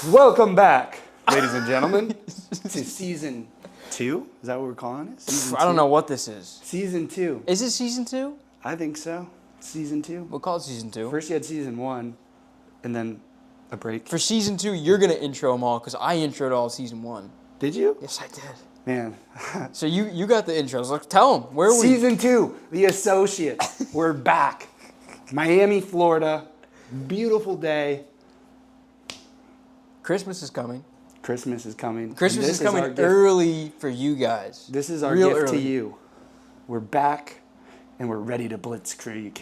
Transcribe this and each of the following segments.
Welcome back, ladies and gentlemen, to season 2. Is that what we're calling it? Season I don't know what this is. Season 2. Is it season 2? I think so. Season 2. We'll call it season 2. First you had season 1, and then a break. For season 2, you're going to intro them all because I introed all season 1. Did you? Yes, I did. Man. So you got the intros. Like, tell them. Where are we? Season 2, The Associates. We're back. Miami, Florida. Beautiful day. Christmas is coming. Christmas is coming. Christmas is coming early for you guys. This is our gift to you. We're back, and we're ready to Blitzkrieg.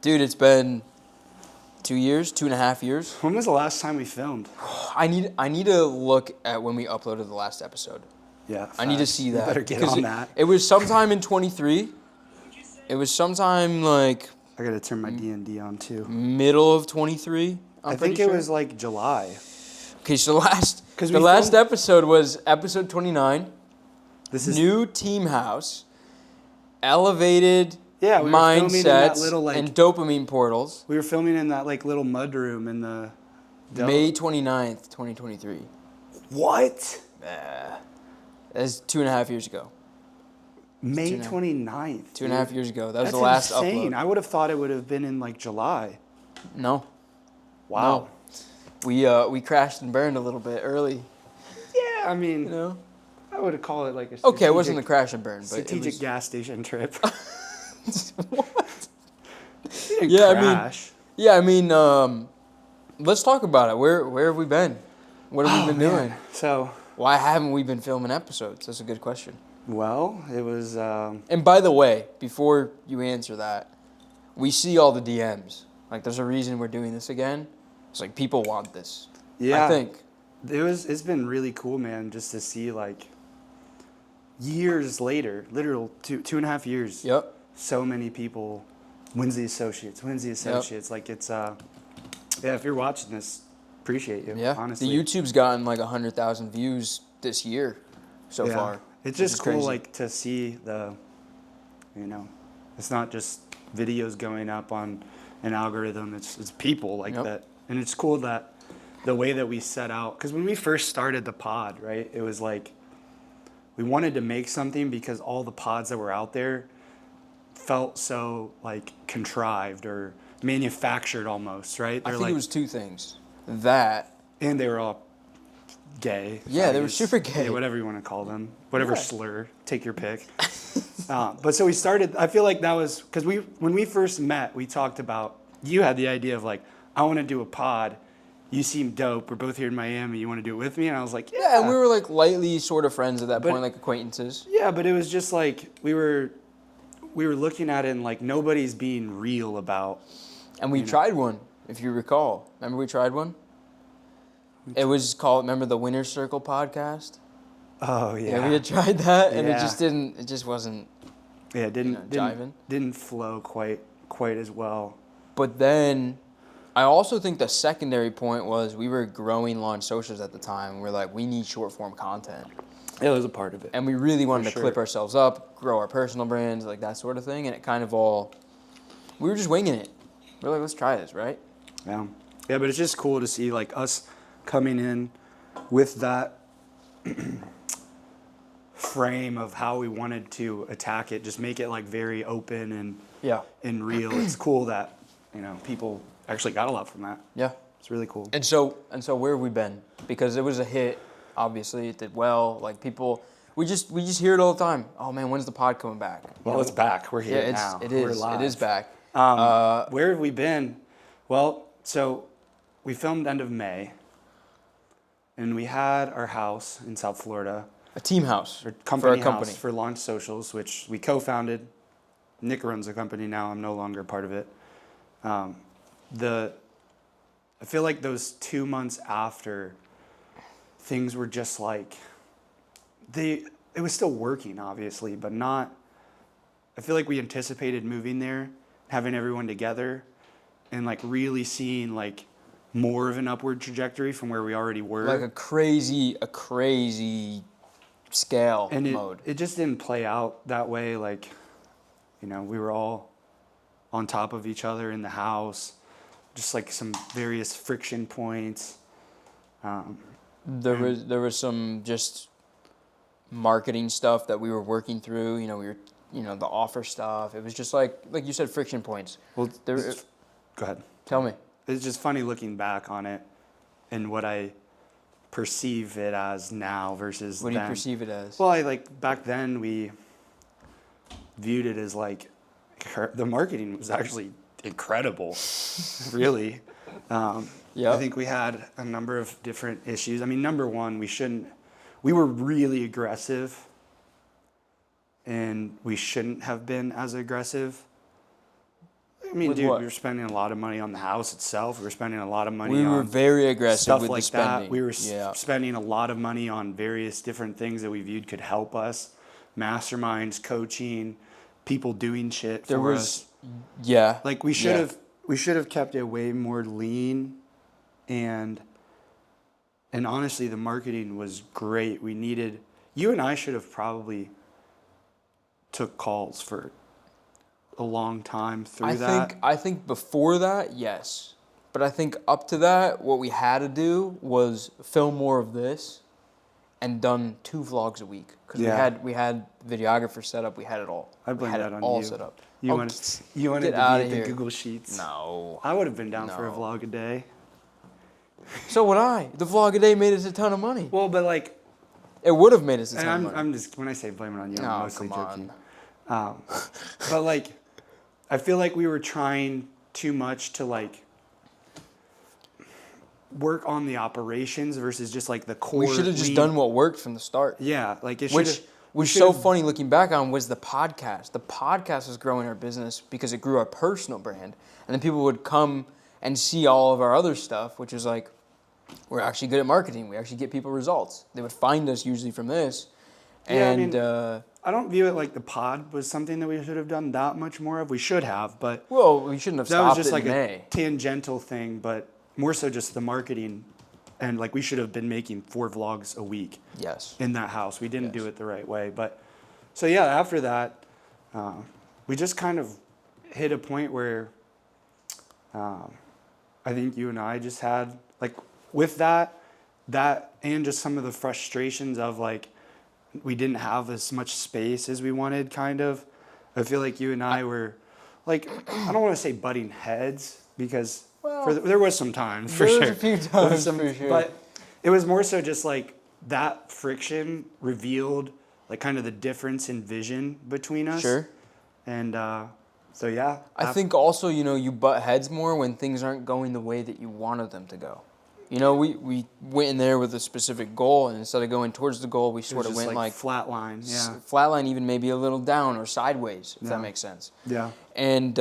Dude, it's been 2 years, 2.5 years. When was the last time we filmed? I need to look at when we uploaded the last episode. Yeah, I need to see that. You better get on that. It was sometime in 23. It was sometime like I gotta turn my D&D on too. Middle of 23. I think it was like July. Okay, so the last episode was episode 29. This is new team house, elevated filming in that mindsets little, and dopamine portals. We were filming in that like little mud room in the May 29th, 2023. What? That's 2.5 years ago. May 29th. 2.5 years ago. That was the last insane. upload. I would have thought it would have been in like July. No. Wow. No. We crashed and burned a little bit early. Yeah, I mean, You know? I would have called it like a Okay, it wasn't a crash and burn, but strategic gas station trip. What? Yeah, I mean, let's talk about it. Where have we been? What have we been doing? So, why haven't we been filming episodes? That's a good question. well, it was And by the way, before you answer that, we see all the DMs. Like, there's a reason we're doing this again. It's like people want this. yeah. I think. It's been really cool, man, just to see like years later, literal 2.5 years. Yep. So many people wins the associates. Yep. Like it's yeah, if you're watching this, appreciate you. Yeah. Honestly. The YouTube's gotten like 100,000 views this year so far. It's just cool, crazy. like to see the, it's not just videos going up on an algorithm. It's people like that, and it's cool that the way that we set out. Because when we first started the pod, right, it was like we wanted to make something because all the pods that were out there felt so like contrived or manufactured almost, right? I think it was two things. That. And they were all gay. Yeah, they were super gay. Yeah, whatever you want to call them. Whatever slur. Take your pick. But so we started, I feel like that was, because when we first met, we talked about, you had the idea of like, I want to do a pod. You seem dope. We're both here in Miami. You want to do it with me? And I was like, yeah. Yeah, and we were like lightly sort of friends at that point, like acquaintances. Yeah, but it was just like, we were looking at it and like nobody's being real about. And we tried one, if you recall. Remember we tried one? It was called, remember the Winner's Circle podcast? Oh, yeah. Yeah, we had tried that, and it just wasn't, yeah, it jiving. Didn't flow quite as well. But then, I also think the secondary point was we were growing Launch Socials at the time. We're like, we need short form content. It was a part of it. And we really wanted to clip ourselves up, grow our personal brands, like that sort of thing. And it kind of we were just winging it. We're like, let's try this, right? Yeah. Yeah, but it's just cool to see like us coming in with that frame of how we wanted to attack it, just make it like very open and real. It's cool that, people actually got a lot from that. Yeah. It's really cool. And so where have we been? Because it was a hit, obviously, it did well. Like people we just hear it all the time. Oh man, when's the pod coming back? Well, it's back. We're here now. We're live. It is back. Where have we been? Well, so we filmed end of May, and we had our house in South Florida. A team house for our company. For Launch Socials, which we co-founded. Nick runs the company now. I'm no longer part of it. I feel like those 2 months after, things were just like, it was still working, obviously, but not, I feel like we anticipated moving there, having everyone together, and like really seeing like more of an upward trajectory from where we already were. Like a crazy scale mode. It just didn't play out that way. Like, we were all on top of each other in the house. just like some various friction points. There was some just marketing stuff that we were working through. The offer stuff. It was just like you said, friction points. Well, Go ahead. Tell me. It's just funny looking back on it and what I perceive it as now versus What do you then. perceive it as? Well, back then we viewed it as the marketing was actually incredible, really. Yeah. I think we had a number of different issues. I mean, number one, we were really aggressive, and we shouldn't have been as aggressive. I mean, With dude, what? we were spending a lot of money on the house itself. We were spending a lot of money We on were very aggressive stuff with like the spending. that. We were Yeah. spending a lot of money on various different things that we viewed could help us. Masterminds, coaching, people doing shit There for was, us. yeah. We should have kept it way more lean, and honestly, the marketing was great. You and I should have probably took calls for a long time through that. I think before that, yes. But I think up to that, what we had to do was film more of this and done 2 vlogs a week. Because we had videographer set up, we had it all. I blame that on all you. set up. You wanted to be at the Google Sheets. No. I would have been down for a No. vlog a day. So would I. The vlog a day made us a ton of money. Well, but It would have made us a ton and of money. I'm just, when I say blame it on you, I'm No, mostly come joking. But I feel like we were trying too much to work on the operations versus just the core. We should have just done what worked from the start. Yeah, it should Which was so funny looking back on was the podcast. The podcast was growing our business because it grew our personal brand. And then people would come and see all of our other stuff, which is we're actually good at marketing. We actually get people results. They would find us usually from this. Yeah, And I don't view it like the pod was something that we should have done that much more of. We should have, but well, we shouldn't have that was stopped just it in a May. tangential thing, but more so just the marketing. And we should have been making 4 vlogs a week. Yes. In that house. We didn't Yes. do it the right way. But so yeah, after that, we just kind of hit a point where I think you and I just had with that and just some of the frustrations of we didn't have as much space as we wanted, kind of. I feel like you and I were I don't want to say butting heads because there was some times for sure. There was a few times for sure. But it was more so just that friction revealed kind of the difference in vision between us. Sure. And so yeah. I think also, you butt heads more when things aren't going the way that you wanted them to go. We went in there with a specific goal, and instead of going towards the goal, we sort of went flat line. Yeah. Flat line, even maybe a little down or sideways, if that makes sense. Yeah. And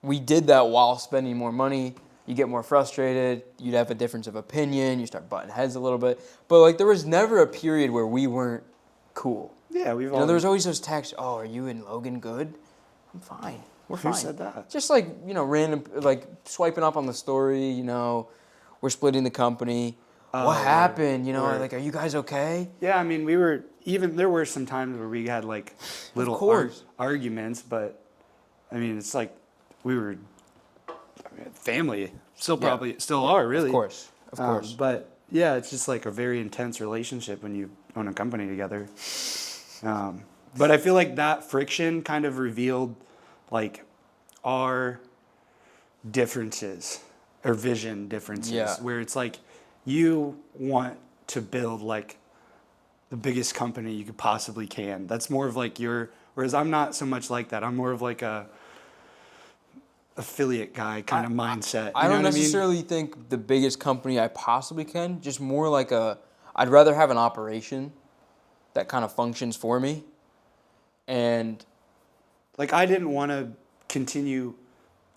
we did that while spending more money. You get more frustrated. You'd have a difference of opinion. You start butting heads a little bit. But there was never a period where we weren't cool. Yeah, there was always those texts. Oh, are you and Logan good? I'm fine. We're fine. Who said that? Just random, swiping up on the story. We're splitting the company. What happened? Are you guys okay? Yeah, I mean, there were some times where we had little arguments, but I mean, it's we were family. Still are, really. Of course. But yeah, it's just a very intense relationship when you own a company together. But I feel like that friction kind of revealed our differences or vision differences, where it's you want to build the biggest company you could possibly can. That's more of whereas I'm not so much like that. I'm more of a affiliate guy kind of mindset. I don't necessarily think the biggest company I possibly can, just more I'd rather have an operation that kind of functions for me. And I didn't want to continue.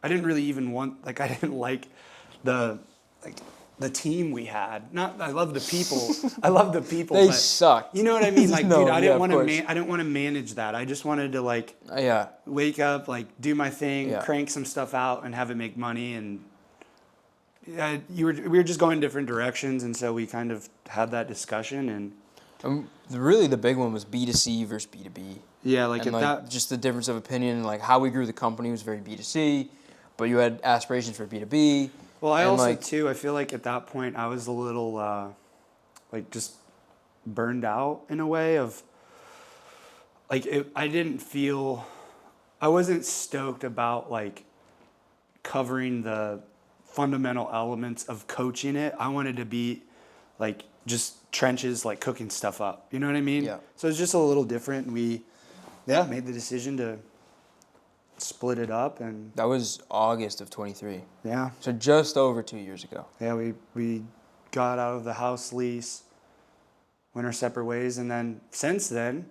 I didn't really even want. I didn't like the team we had. I love the people. I love the people. They but sucked. You know what I mean? No, dude, I didn't want to. I didn't want to manage that. I just wanted to wake up, do my thing, crank some stuff out, and have it make money. And we were just going different directions, and so we kind of had that discussion. And really, the big one was B2C versus B2B. Yeah, and that just the difference of opinion, how we grew the company was very B2C. but you had aspirations for B2B. Well, I and also, like, too, I feel like at that point I was a little, like, just burned out in a way of, like, I wasn't stoked about, like, covering the fundamental elements of coaching it. I wanted to be, like, just trenches, like, cooking stuff up. You know what I mean? Yeah. So it's just a little different. And we, made the decision to split it up. And, that was August of 23. yeah. So just over 2 years ago. Yeah, we got out of the house lease, went our separate ways, and then since then,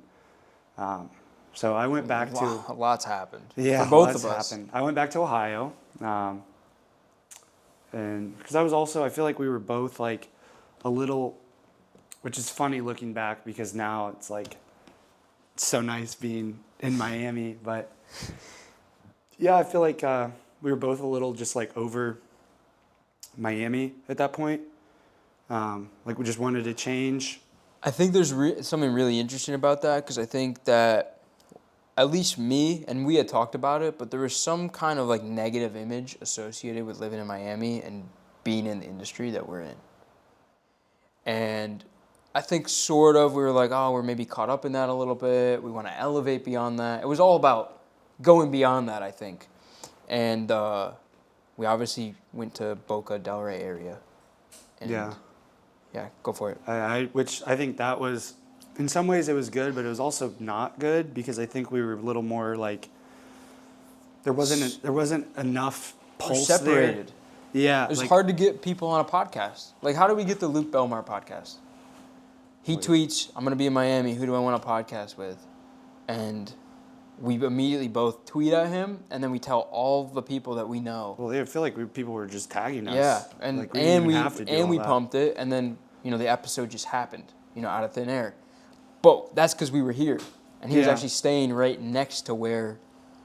so I went back to. A lot's happened. Yeah, for both lots of us. happened. I went back to Ohio, and because I feel like we were both like a little, which is funny looking back because now it's like it's so nice being in Miami, but yeah, I feel like we were both a little just like over Miami at that point. Like we just wanted to change. I think there's something really interesting about that because I think that at least me, and we had talked about it, but there was some kind of like negative image associated with living in Miami and being in the industry that we're in. And I think sort of we were like, oh, we're maybe caught up in that a little bit. We want to elevate beyond that. It was all about going beyond that, I think. And we obviously went to Boca Del Rey area. And Yeah. Yeah, go for it. Which I think that was, in some ways it was good, but it was also not good because I think we were a little more like, there wasn't enough pulse We're separated. there. Yeah. It was like, hard to get people on a podcast. Like, how do we get the Luke Belmar podcast? He tweets, I'm going to be in Miami. Who do I want a podcast with? And we immediately both tweet at him, and then we tell all the people that we know. Well, I feel like people were just tagging us. Yeah, and like, we didn't even have to do all we that. pumped it, and then the episode just happened, out of thin air. But that's because we were here, and he was actually staying right next to where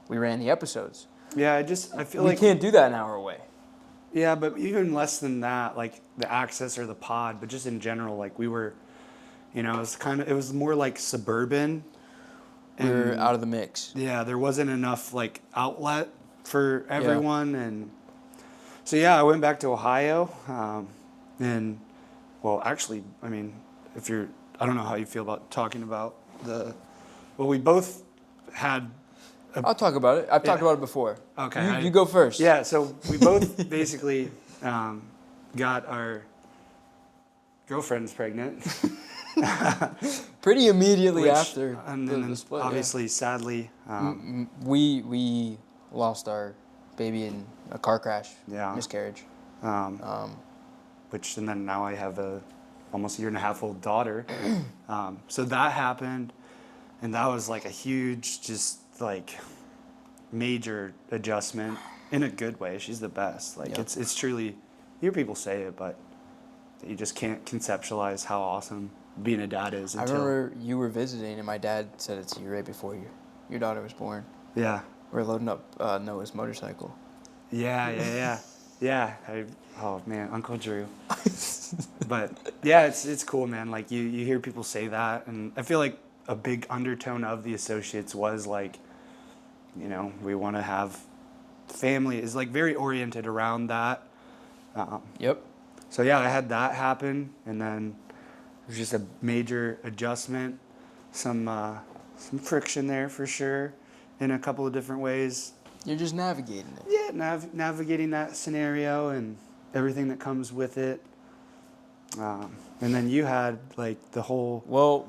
we ran the episodes. Yeah, I feel we like can't do that an hour away. Yeah, but even less than that, like the access or the pod, but just in general, like we were, it was more like suburban. We were out of the mix. Yeah, there wasn't enough like outlet for everyone, and so I went back to Ohio, and well, actually, I mean, I don't know how you feel about talking about we both had. I'll talk about it. I've talked about it before. Okay. You go first. Yeah, so we both basically got our girlfriends pregnant. Pretty immediately after and the split. Obviously, sadly. We lost our baby in a car crash, miscarriage. And then now I have a almost 1.5-year-old daughter. So that happened, and that was like a huge, just like major adjustment in a good way. She's the best. Like it's truly, you hear people say it, but you just can't conceptualize how awesome being a dad is. I remember you were visiting, and my dad said it to you right before your daughter was born. Yeah. We were loading up Noah's motorcycle. Yeah. Oh man, Uncle Drew. But yeah, it's cool, man. Like you hear people say that, and I feel like a big undertone of the associates was like, we want to have family is like very oriented around that. Yep. So yeah, I had that happen, and then it was just a major adjustment, some friction there for sure, in a couple of different ways. You're just navigating it. Yeah, navigating that scenario and everything that comes with it. And then you had like the whole. Well,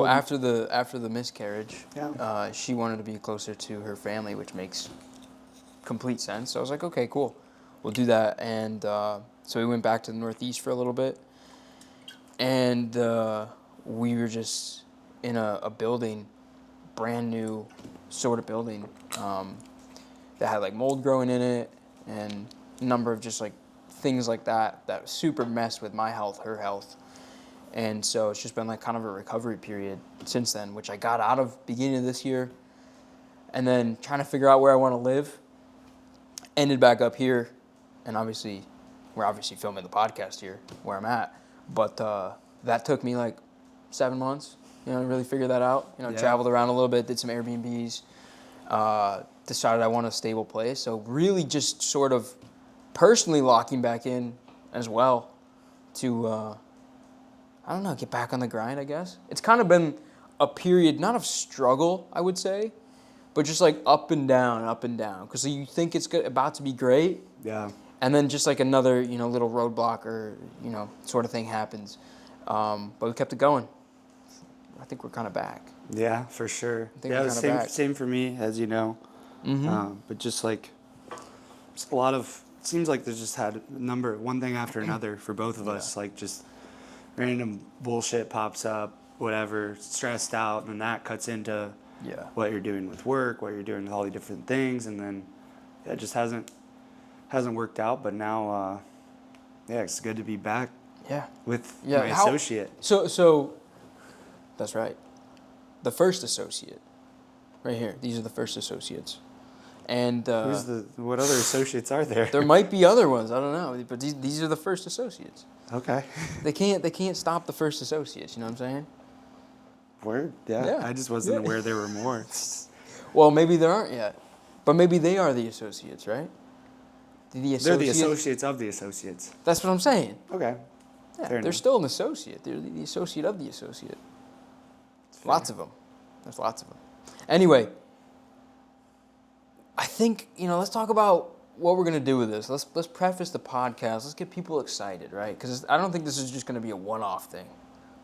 after the miscarriage, Yeah. she wanted to be closer to her family, which makes complete sense. So I was like, okay, cool, we'll do that. And so we went back to the Northeast for a little bit, and we were just in a building, brand new sort of building, that had like mold growing in it and a number of just like things like that super messed with my health, her health. And so it's just been like kind of a recovery period since then, which I got out of beginning of this year, and then trying to figure out where I want to live. Ended back up here, and we're obviously filming the podcast here where I'm at, but that took me like 7 months, to really figure that out. Traveled around a little bit, did some Airbnbs, decided I want a stable place. So really just sort of personally locking back in as well to, I don't know, get back on the grind, I guess. It's kind of been a period, not of struggle, I would say, but just like up and down. Because you think it's about to be great. Yeah. And then just like another, little roadblock or, sort of thing happens. But we kept it going. I think we're kind of back. Yeah, for sure. I think Yeah, we're the kinda back. same for me, as you know. Mm-hmm. But just like, just a lot of, it seems like there's just had one thing after another for both of us. Like just random bullshit pops up, whatever, stressed out, and that cuts into what you're doing with work, what you're doing with all the different things, and then it just hasn't worked out. But now, it's good to be back. Yeah. With my associate. So, that's right. The first associate, right here. These are the first associates, and what other associates are there? There might be other ones. I don't know, but these are the first associates. Okay. They can't stop the first associates. You know what I'm saying? Word. Yeah. I just wasn't aware there were more. Well, maybe there aren't yet, but maybe they are the associates, right? They're the associates of the associates. That's what I'm saying. Okay. Yeah, Fair they're enough. still an associate. They're the associate of the associate. Lots of them. There's lots of them. Anyway, I think, let's talk about what we're going to do with this. Let's preface the podcast. Let's get people excited, right? Because I don't think this is just going to be a one-off thing.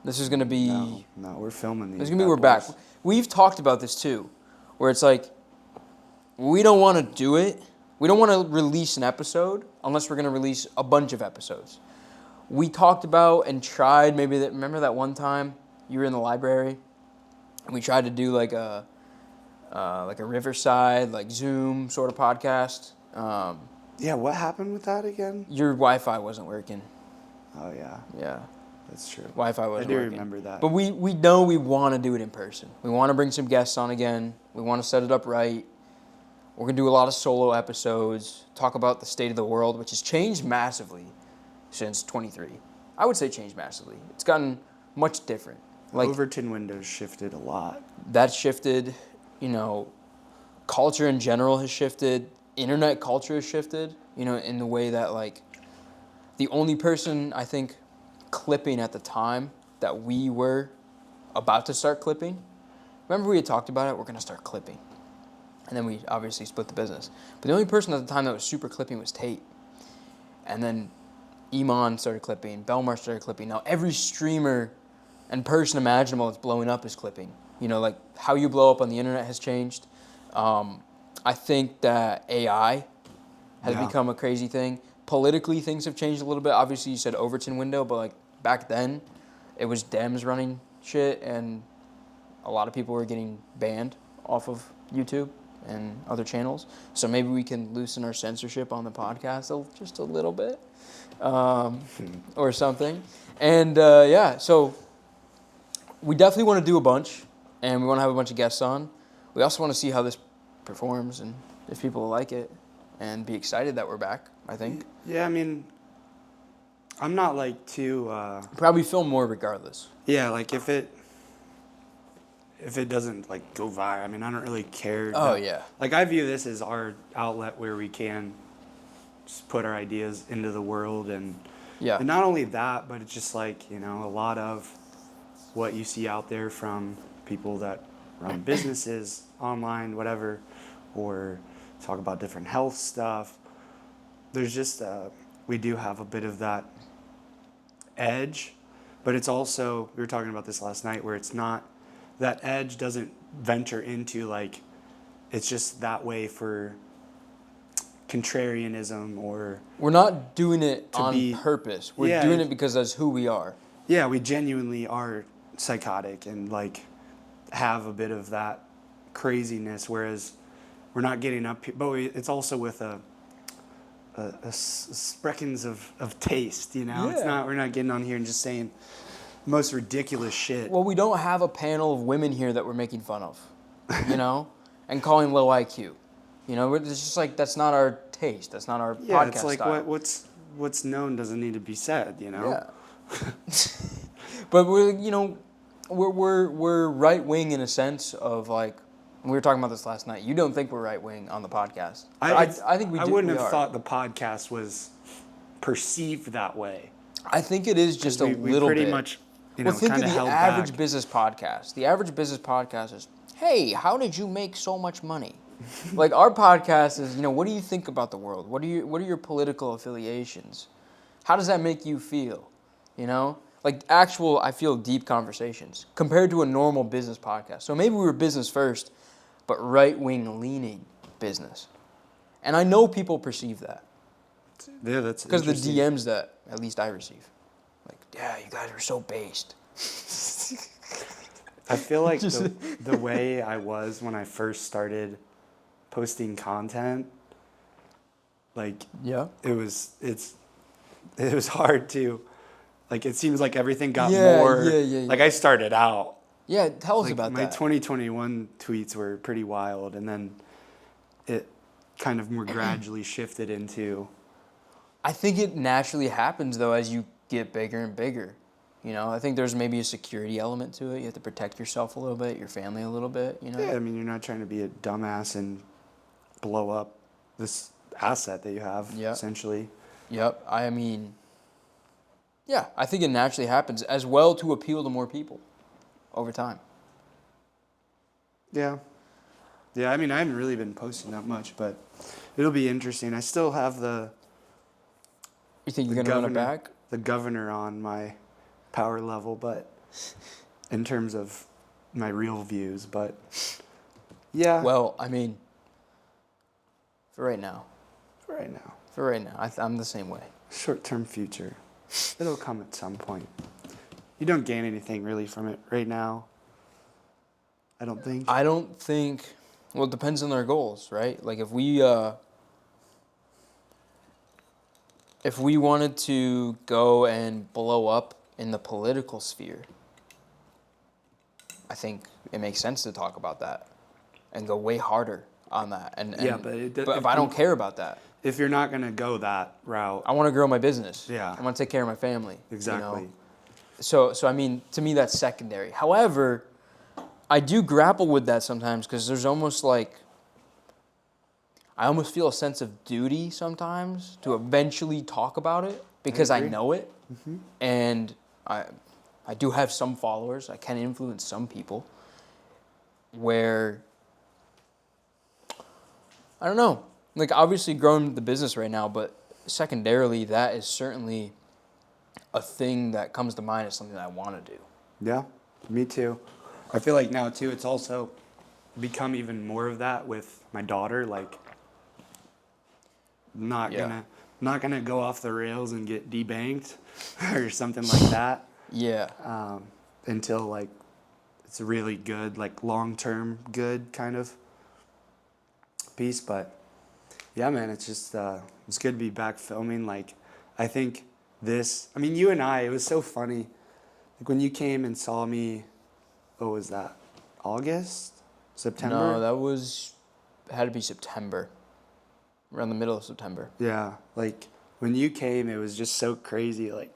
This is going to be... No, we're filming these. It's going to be we're back. We've talked about this too, where it's like, we don't want to do it. We don't want to release an episode unless we're going to release a bunch of episodes. We talked about and tried, remember that one time you were in the library and we tried to do like a Riverside, like Zoom sort of podcast. Yeah, what happened with that again? Your Wi-Fi wasn't working. Oh, yeah. Yeah. That's true. Wi-Fi wasn't working. I do remember that. But we know we want to do it in person. We want to bring some guests on again. We want to set it up right. We're going to do a lot of solo episodes, talk about the state of the world, which has changed massively since 23. I would say changed massively. It's gotten much different. Like Overton windows shifted a lot. That shifted, culture in general has shifted. Internet culture has shifted, in the way that like the only person I think clipping at the time that we were about to start clipping. Remember we had talked about it? We're going to start clipping. And then we obviously split the business. But the only person at the time that was super clipping was Tate. And then Iman started clipping. Belmar started clipping. Now every streamer and person imaginable that's blowing up is clipping. Like how you blow up on the internet has changed. I think that AI has become a crazy thing. Politically, things have changed a little bit. Obviously, you said Overton window, but like back then, it was Dems running shit, and a lot of people were getting banned off of YouTube and other channels. So maybe we can loosen our censorship on the podcast just a little bit, or something. And so we definitely want to do a bunch, and we want to have a bunch of guests on. We also want to see how this performs and if people like it, and be excited that we're back, I think. Yeah, I mean, I'm not like too... Probably film more regardless. Yeah, like if it doesn't like go viral, I mean, I don't really care. Oh, yeah. Like I view this as our outlet where we can just put our ideas into the world, and not only that, but it's just like, a lot of what you see out there from people that run businesses online, whatever, or talk about different health stuff. There's just, we do have a bit of that edge, but it's also, we were talking about this last night, where it's not, that edge doesn't venture into like, it's just that way for contrarianism, or... We're not doing it on purpose. We're doing it because that's who we are. Yeah, we genuinely are psychotic and like have a bit of that craziness, whereas we're not getting up here, but it's also with a spreckings of taste, Yeah. It's not, we're not getting on here and just saying the most ridiculous shit. Well, we don't have a panel of women here that we're making fun of, and calling low IQ. It's just like, that's not our taste. That's not our podcast it's like style. what's known doesn't need to be said, Yeah. But we're right wing in a sense of like, We were talking about this last night. You don't think we're right wing on the podcast. I think we do. I wouldn't we have are. thought the podcast was perceived that way. I think it is just a we little pretty bit. much, Well, think of kind of the held average back. business podcast. The average business podcast is, hey, how did you make so much money? Like our podcast is, what do you think about the world? What are your political affiliations? How does that make you feel? Like actual, I feel, deep conversations compared to a normal business podcast. So maybe we were business first, but right-wing leaning business. And I know people perceive that. Yeah, that's Because the interesting. DMs that at least I receive. Like, yeah, you guys are so based. I feel like the way I was when I first started posting content, like Yeah. it was hard to, like, it seems like everything got Yeah, more. yeah. Like I started out. Yeah, tell us Like about my that. 2021 tweets were pretty wild, and then it kind of more gradually shifted into. I think it naturally happens, though, as you get bigger and bigger. I think there's maybe a security element to it. You have to protect yourself a little bit, your family a little bit, Yeah, I mean, you're not trying to be a dumbass and blow up this asset that you have, Yeah. essentially. Yep. I mean, yeah, I think it naturally happens as well to appeal to more people over time. Yeah. Yeah, I mean, I haven't really been posting that much, but it'll be interesting. I still have You think you're going to run it back? the governor on my power level, but in terms of my real views, but yeah. Well, I mean, for right now. For right now. I'm the same way. Short-term future. It'll come at some point. You don't gain anything really from it right now. I don't think. Well, it depends on their goals, right? Like if we wanted to go and blow up in the political sphere, I think it makes sense to talk about that and go way harder on that. But if I don't care about that. If you're not going to go that route. I want to grow my business. Yeah. I want to take care of my family. Exactly. So I mean, to me, that's secondary. However, I do grapple with that sometimes because there's almost like, I almost feel a sense of duty sometimes to eventually talk about it because I know it. Mm-hmm. And I do have some followers. I can influence some people where, I don't know, like obviously growing the business right now, but secondarily, that is certainly a thing that comes to mind as something that I want to do. Yeah, me too. I feel like now too, it's also become even more of that with my daughter, like not gonna go off the rails and get debanked or something like that. Yeah. Until like it's a really good, like long-term good kind of piece. But yeah, man, it's just it's good to be back filming. Like I think you and I, it was so funny. Like when you came and saw me, what was that? August? September? No, had to be September. Around the middle of September. Yeah, like when you came, it was just so crazy. Like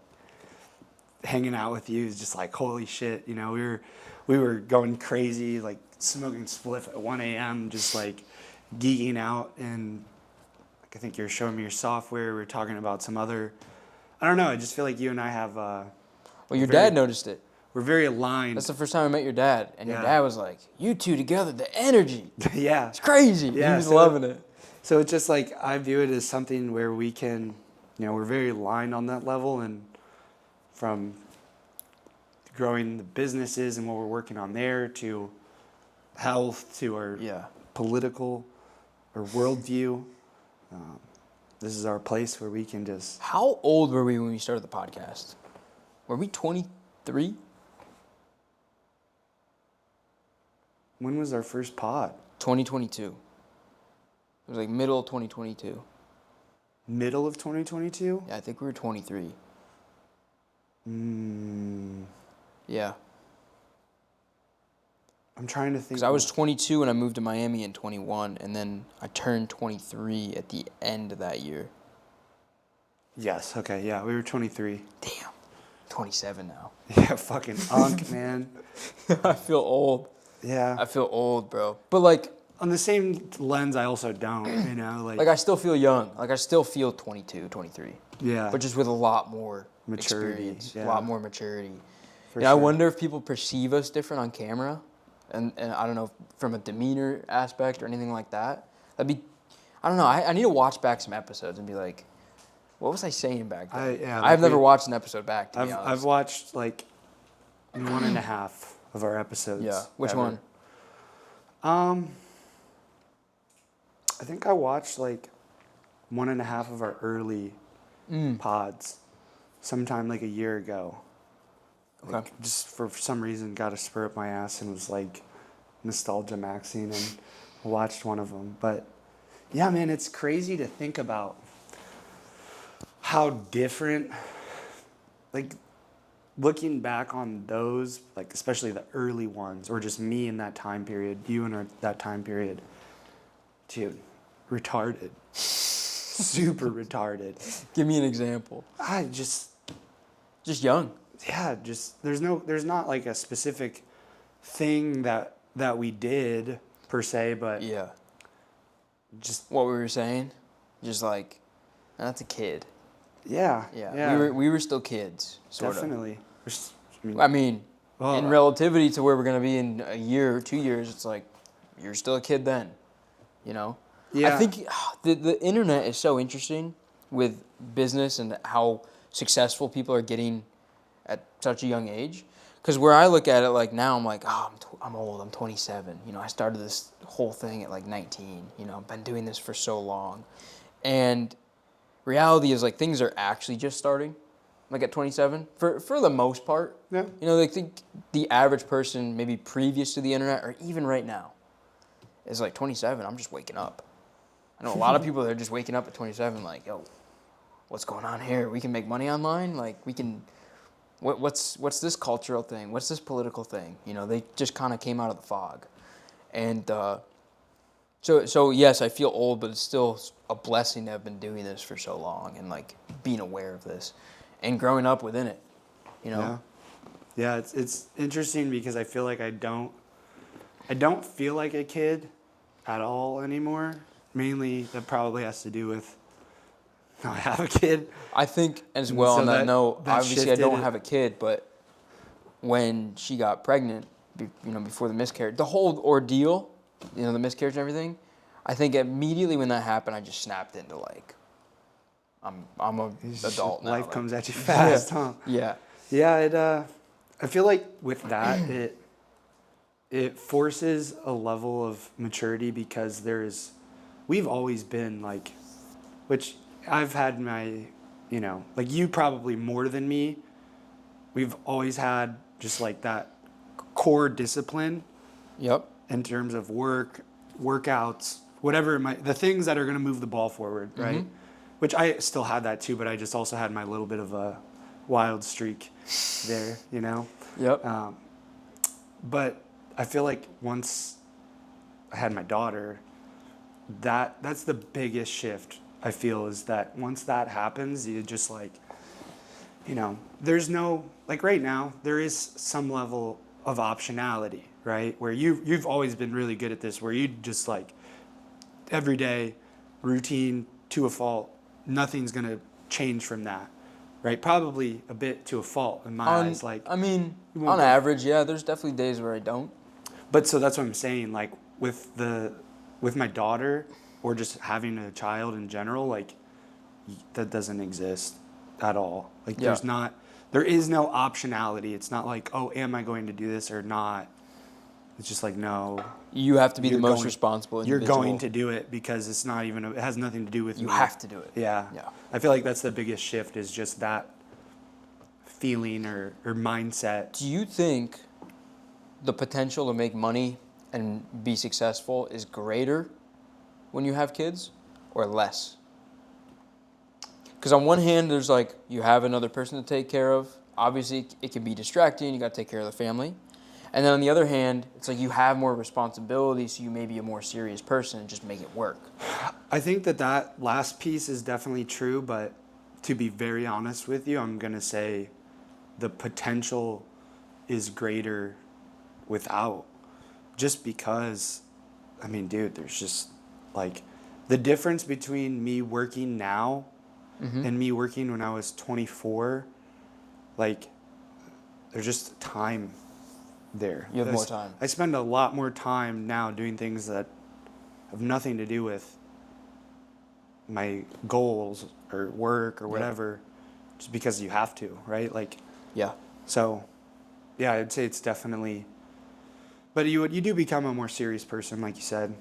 hanging out with you is just like holy shit. We were going crazy, like smoking spliff at 1 a.m. just like geeking out, and like I think you were showing me your software. We were talking about some other. I don't know. I just feel like you and I have. Well, your dad noticed it. We're very aligned. That's the first time I met your dad, and your Yeah. dad was like, "You two together, the energy, Yeah. it's crazy." Yeah, He was so- loving it. So it's just like I view it as something where we can, we're very aligned on that level, and from growing the businesses and what we're working on there to health to our political or worldview. This is our place where we can just. How old were we when we started the podcast? Were we 23? When was our first pod? 2022. It was like middle of 2022. Middle of 2022? Yeah, I think we were 23. Mm, Yeah. I'm trying to think. Because I was 22 and I moved to Miami in 21, and then I turned 23 at the end of that year. Yes, okay, yeah, we were 23. Damn. 27 now. Yeah, fucking unk, man. I feel old. Yeah. I feel old, bro. But like On the same lens, I also don't, you know, like I still feel young. Like I still feel 22, 23. yeah, But just with a lot more maturity. experience, Yeah, a lot more maturity. for You know, I sure. wonder if people perceive us different on camera, and I don't know, from a demeanor aspect or anything like that. I don't know. I need to watch back some episodes and be like, what was I saying back then? I've never watched an episode back, to be honest. I've watched like 1.5 of our episodes. Yeah. Which ever. one? I think I watched like 1.5 of our early pods, sometime like a year ago. Like, Okay. just for some reason, got a spur up my ass and was like nostalgia maxing and watched one of them. But yeah, man, it's crazy to think about how different, like looking back on those, like especially the early ones, or just me in that time period, you in that time period, dude, retarded, super retarded. Give me an example. I just, young. yeah, just there's not like a specific thing that we did per se, but Yeah. just What we were saying, just like, that's a kid. yeah, Yeah. We were still kids, sort definitely. I mean, well, in relativity to where we're gonna be in a year or 2 years, it's like you're still a kid then, you know. yeah, I think the internet is so interesting with business and how successful people are getting at such a young age. Because where I look at it, like now, I'm like, oh, I'm old. I'm 27. You know, I started this whole thing at like 19. You know, I've been doing this for so long, and reality is like things are actually just starting, like at 27 for the most part. yeah. You know, like the average person maybe previous to the internet or even right now is like 27. I'm just waking up. I know a lot of people that are just waking up at 27 like, yo, what's going on here? We can make money online? Like we can, what's this cultural thing? What's this political thing? You know, they just kind of came out of the fog. And so yes, I feel old, but it's still a blessing to have been doing this for so long and like being aware of this and growing up within it, you know? Yeah, it's interesting because I feel like I don't feel like a kid at all anymore. Mainly that probably has to do with I have a kid. I think as well, So on that note, that obviously I don't shifted. have a kid, but when she got pregnant, before the miscarriage, the whole ordeal, the miscarriage and everything, I think immediately when that happened, I just snapped into like, I'm an adult now. Life like, comes at you fast, yeah. huh? Yeah. Yeah, I feel like with that it forces a level of maturity because we've always been like, which I've had my, like you probably more than me. We've always had just like that core discipline Yep. in terms of workouts, whatever the things that are going to move the ball forward, right? Mm-hmm. Which I still had that too, but I just also had my little bit of a wild streak there, Yep. But I feel like once I had my daughter, that's the biggest shift I feel is that once that happens, you just like, there's no, like right now, there is some level of optionality, right? Where you've always been really good at this, where you just like every day routine to a fault, nothing's going to change from that, right? Probably a bit to a fault in my eyes. Like, I mean, you won't on go- average, yeah, there's definitely days where I don't. But so that's what I'm saying. Like with my daughter or just having a child in general, like that doesn't exist at all. Like Yeah. there is no optionality. It's not like, oh, am I going to do this or not? It's just like, no. You have to be the You're most going- responsible You're individual. going to do it because it's not even, it has nothing to do with You me. have to do it. Yeah. Yeah. I feel like that's the biggest shift is just that feeling or mindset. Do you think the potential to make money and be successful is greater when you have kids or less? Because on one hand, there's like you have another person to take care of. Obviously, it can be distracting. You got to take care of the family. And then on the other hand, it's like you have more responsibility, so you may be a more serious person and just make it work. I think that last piece is definitely true, but to be very honest with you, I'm going to say the potential is greater without. just because, I mean, dude, there's just like the difference between me working now and me working when I was 24, like there's just time there. You have more time. I spend a lot more time now doing things that have nothing to do with my goals or work or whatever, just because you have to, right? Like, Yeah. so, yeah, I'd say it's definitely, but you do become a more serious person, like you said.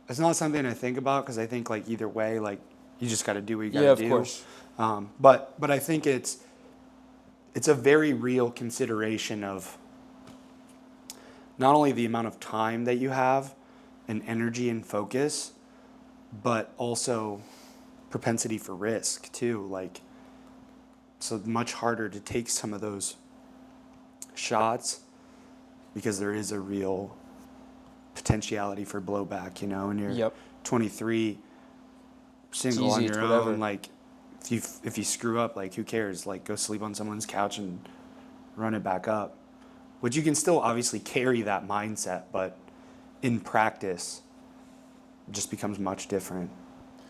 It's not something I think about because I think like either way, like you just got to do what you got to do. Yeah, of course. But I think it's a very real consideration of not only the amount of time that you have and energy and focus, but also propensity for risk too. Like, so much harder to take some of those shots because there is a real potentiality for blowback, you know, and you're 23, single on your own, like if you screw up, like who cares? Like go sleep on someone's couch and run it back up. Which you can still obviously carry that mindset, but in practice it just becomes much different.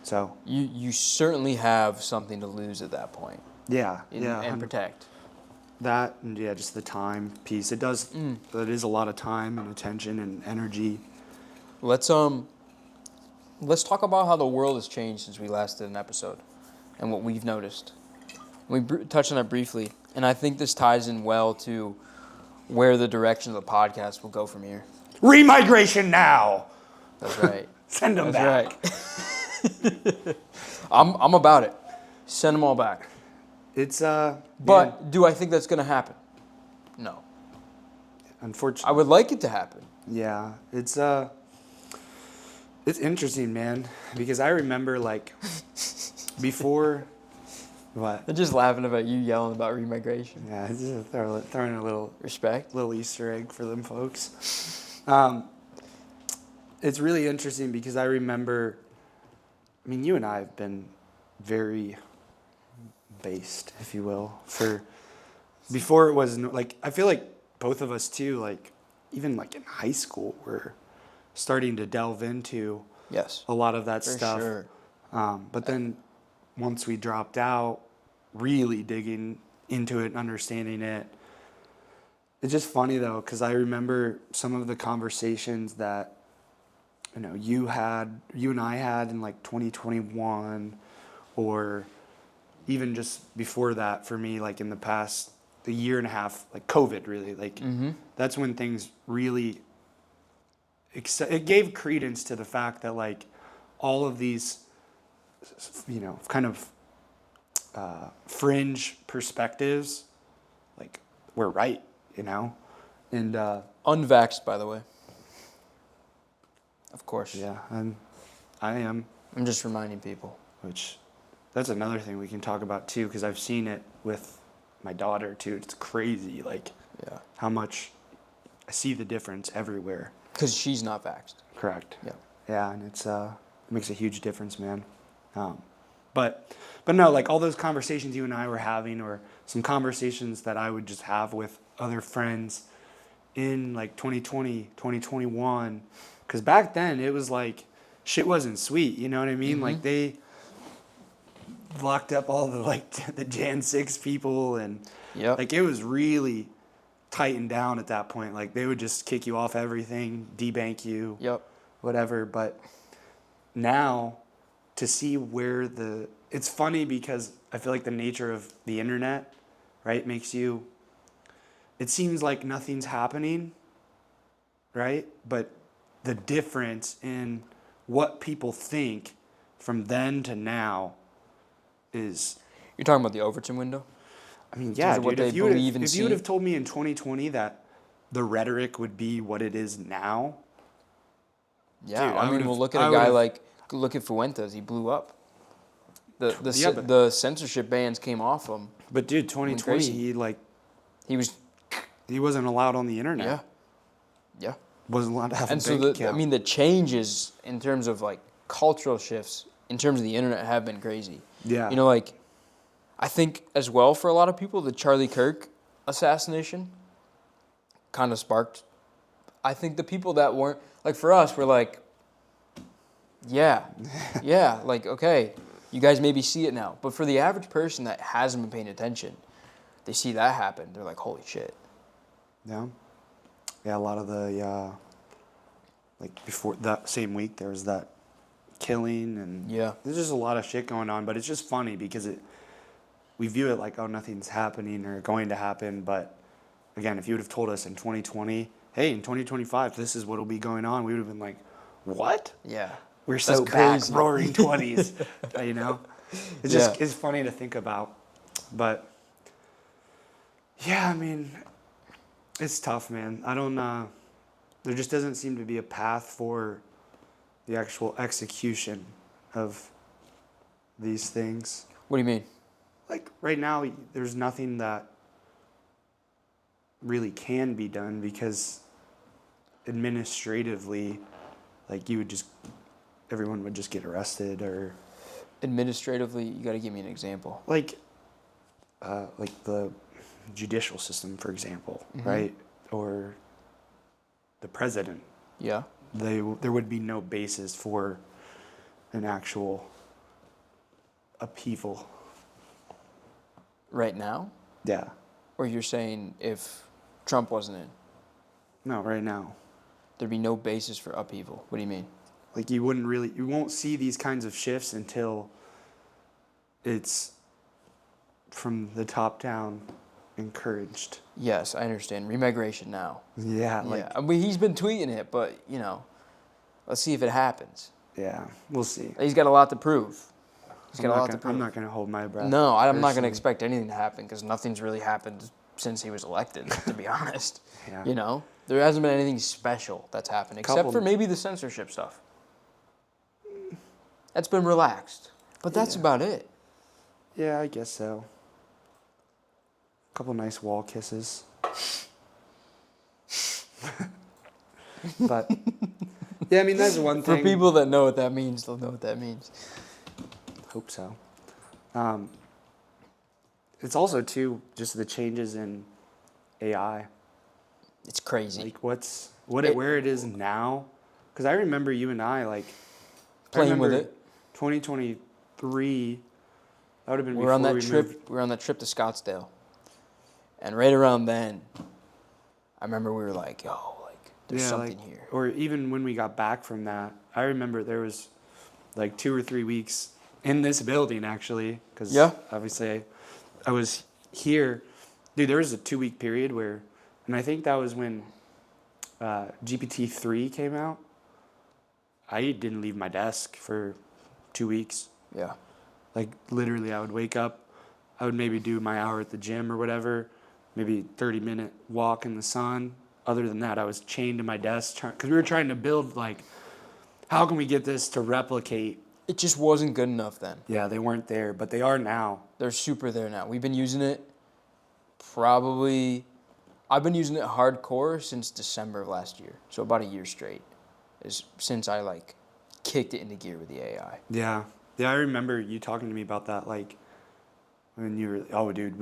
So you certainly have something to lose at that point. And protect. That and just the time piece. It does. It is a lot of time and attention and energy. Let's talk about how the world has changed since we last did an episode, and what we've noticed. We touched on that briefly, and I think this ties in well to where the direction of the podcast will go from here. Remigration now. That's right. Send them back. Right. I'm about it. Send them all back. It's But do I think that's going to happen? No. Unfortunately, I would like it to happen. Yeah, it's interesting, man, because I remember like before. What? They're just laughing about you yelling about remigration. Yeah, just throwing a little respect, little Easter egg for them folks. It's really interesting because I remember. I mean, you and I have been very based, if you will, for before it was like I feel like both of us too, like even like in high school, we're starting to delve into a lot of that stuff. Sure. But then once we dropped out, really digging into it and understanding it, it's just funny though, because I remember some of the conversations that you and I had in like 2021, or even just before that for me, like in the past the year and a half, like COVID really, like that's when things really it gave credence to the fact that like all of these kind of fringe perspectives like were right, and unvaxxed, by the way. Of course. Yeah, I am. I'm just reminding people. Which, that's another thing we can talk about too, because I've seen it with my daughter too. It's crazy, like how much I see the difference everywhere. Because she's not vaxxed. Correct. Yeah. Yeah, and it makes a huge difference, man. But no, like all those conversations you and I were having, or some conversations that I would just have with other friends in like 2020, 2021. Because back then, it was like, shit wasn't sweet, you know what I mean? Like, they locked up all the Jan 6 people, and like, it was really tightened down at that point. Like, they would just kick you off everything, debank you, whatever. But now, to see where it's funny because I feel like the nature of the internet, right, makes you, it seems like nothing's happening, right? But the difference in what people think from then to now is... You're talking about the Overton window? I mean, yeah, dude, if you would have told me in 2020 that the rhetoric would be what it is now... Yeah, dude, I mean, we'll look at a guy like... Look at Fuentes. He blew up. The censorship bans came off him. But, dude, 2020, he wasn't allowed on the internet. Yeah. Wasn't allowed to have a bank account. I mean, the changes in terms of like cultural shifts in terms of the internet have been crazy. Yeah. Like I think as well for a lot of people, the Charlie Kirk assassination kind of sparked, I think the people that weren't, like for us, we're like, yeah, like, okay, you guys maybe see it now. But for the average person that hasn't been paying attention, they see that happen. They're like, holy shit. Yeah. Yeah, a lot of the, like before that same week, there was that killing and there's just a lot of shit going on. But it's just funny because we view it like, oh, nothing's happening or going to happen. But again, if you would have told us in 2020, hey, in 2025, this is what will be going on, we would have been like, what? Yeah. We're so back, roaring 20s, you know? It's just, it's funny to think about. But, yeah, I mean, it's tough, man. I don't, there just doesn't seem to be a path for the actual execution of these things. What do you mean? Like, right now, there's nothing that really can be done because administratively, like, everyone would just get arrested or... Administratively, you got to give me an example. Like the judicial system, for example, right? Or the president. Yeah. There would be no basis for an actual upheaval. Right now? Yeah. Or you're saying if Trump wasn't in? No, right now. There'd be no basis for upheaval. What do you mean? Like you won't see these kinds of shifts until it's from the top down encouraged. Yes, I understand. Remigration now. Yeah. Yeah. I mean, he's been tweeting it, but, let's see if it happens. Yeah, we'll see. He's got a lot to prove. I'm not going to hold my breath. No, I'm not going to expect anything to happen because nothing's really happened since he was elected, to be honest. Yeah. There hasn't been anything special that's happened except for maybe the censorship stuff. That's been relaxed. But that's about it. Yeah, I guess so. A couple nice wall kisses. But, yeah, I mean, that's one thing. For people that know what that means, they'll know what that means. Hope so. It's also, too, just the changes in AI. It's crazy. Like, where it is now. Because I remember you and I, playing with it. 2023, that would have been We were on that trip to Scottsdale. And right around then, I remember we were like, yo, there's something here. Or even when we got back from that, I remember there was 2 or 3 weeks in this building, actually. Because obviously I was here. Dude, there was a 2-week period where, and I think that was when GPT-3 came out. I didn't leave my desk for 2 weeks. Yeah. Literally, I would wake up, I would maybe do my hour at the gym or whatever, maybe 30-minute walk in the sun. Other than that, I was chained to my desk because we were trying to build, how can we get this to replicate? It just wasn't good enough then. Yeah, they weren't there, but they are now. They're super there now. We've been using it I've been using it hardcore since December of last year. So about a year straight is since I, kicked it into gear with the AI. Yeah. Yeah, I remember you talking to me about that, when you were, oh, dude,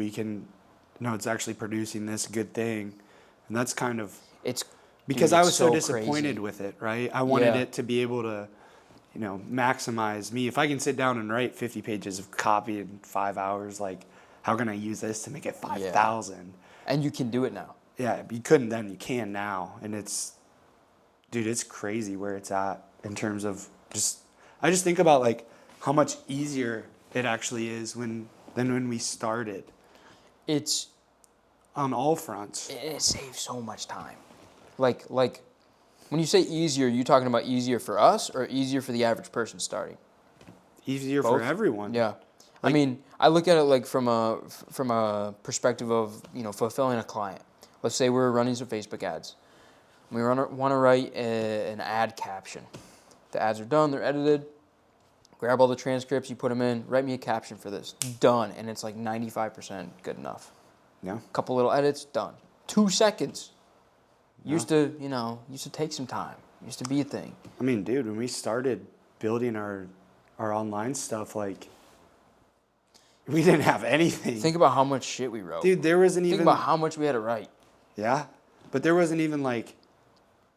it's actually producing this good thing. And that's kind of... Because I was so disappointed crazy with it, right? I wanted it to be able to, maximize me. If I can sit down and write 50 pages of copy in 5 hours, how can I use this to make it 5,000? And you can do it now. Yeah, you couldn't then, you can now. And it's crazy where it's at in terms of I just think about, how much easier it actually is than when we started. It's... On all fronts. It saves so much time. When you say easier, you talking about easier for us or easier for the average person starting? Easier for everyone. Yeah. I mean, I look at it from a perspective of, fulfilling a client. Let's say we're running some Facebook ads. We want to write an ad caption. The ads are done, they're edited. Grab all the transcripts, you put them in, write me a caption for this. Done. And it's 95% good enough. Yeah. Couple little edits, done. 2 seconds. Used to take some time. Used to be a thing. I mean, dude, when we started building our online stuff, we didn't have anything. Think about how much shit we wrote. Dude, there wasn't even... Think about how much we had to write. Yeah. But there wasn't even like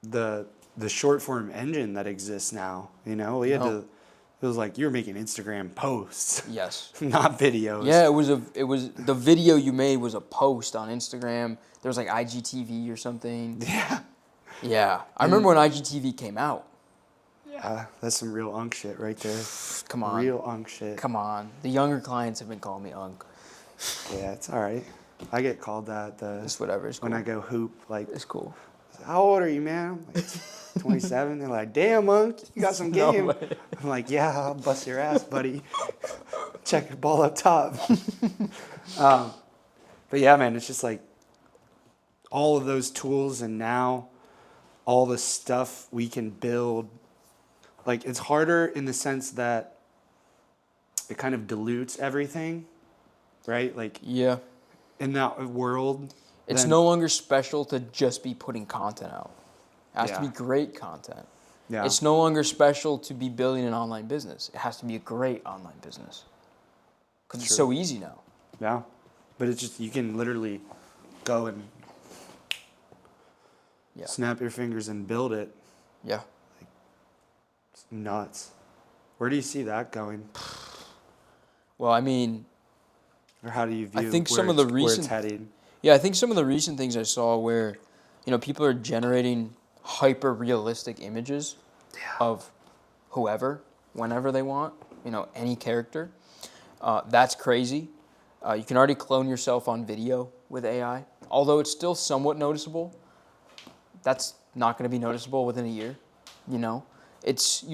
the short form engine that exists now. You know, we had to. It was like you were making Instagram posts. Yes. Not videos. Yeah, it was the video you made was a post on Instagram. There was like IGTV or something. Yeah. Yeah. I remember when IGTV came out. Yeah, that's some real unk shit right there. Come on. Real unk shit. Come on. The younger clients have been calling me unk. Yeah, it's all right. I get called that It's whatever. It's cool. when I go hoop. Like, It's cool. how old are you, man? I'm like, 27. They're like, damn, Unk, you got some game. No way. I'm like, yeah, I'll bust your ass, buddy. Check your ball up top. But yeah, man, it's just like all of those tools and now all the stuff we can build. Like, it's harder in the sense that it kind of dilutes everything, right? Like, Yeah. in that world. It's then- no longer special to just be putting content out. It has to be great content. Yeah. It's no longer special to be building an online business. It has to be a great online business. Because it's so easy now. Yeah. But it's just, you can literally go and snap your fingers and build it. Yeah. It's nuts. Where do you see that going? Well, I mean, Or how do you view I think where some of the it's- where it's recent- heading? yeah, I think some of the recent things I saw where, people are generating hyper realistic images of whoever, whenever they want, any character. That's crazy. You can already clone yourself on video with AI. Although it's still somewhat noticeable, that's not going to be noticeable within a year. You're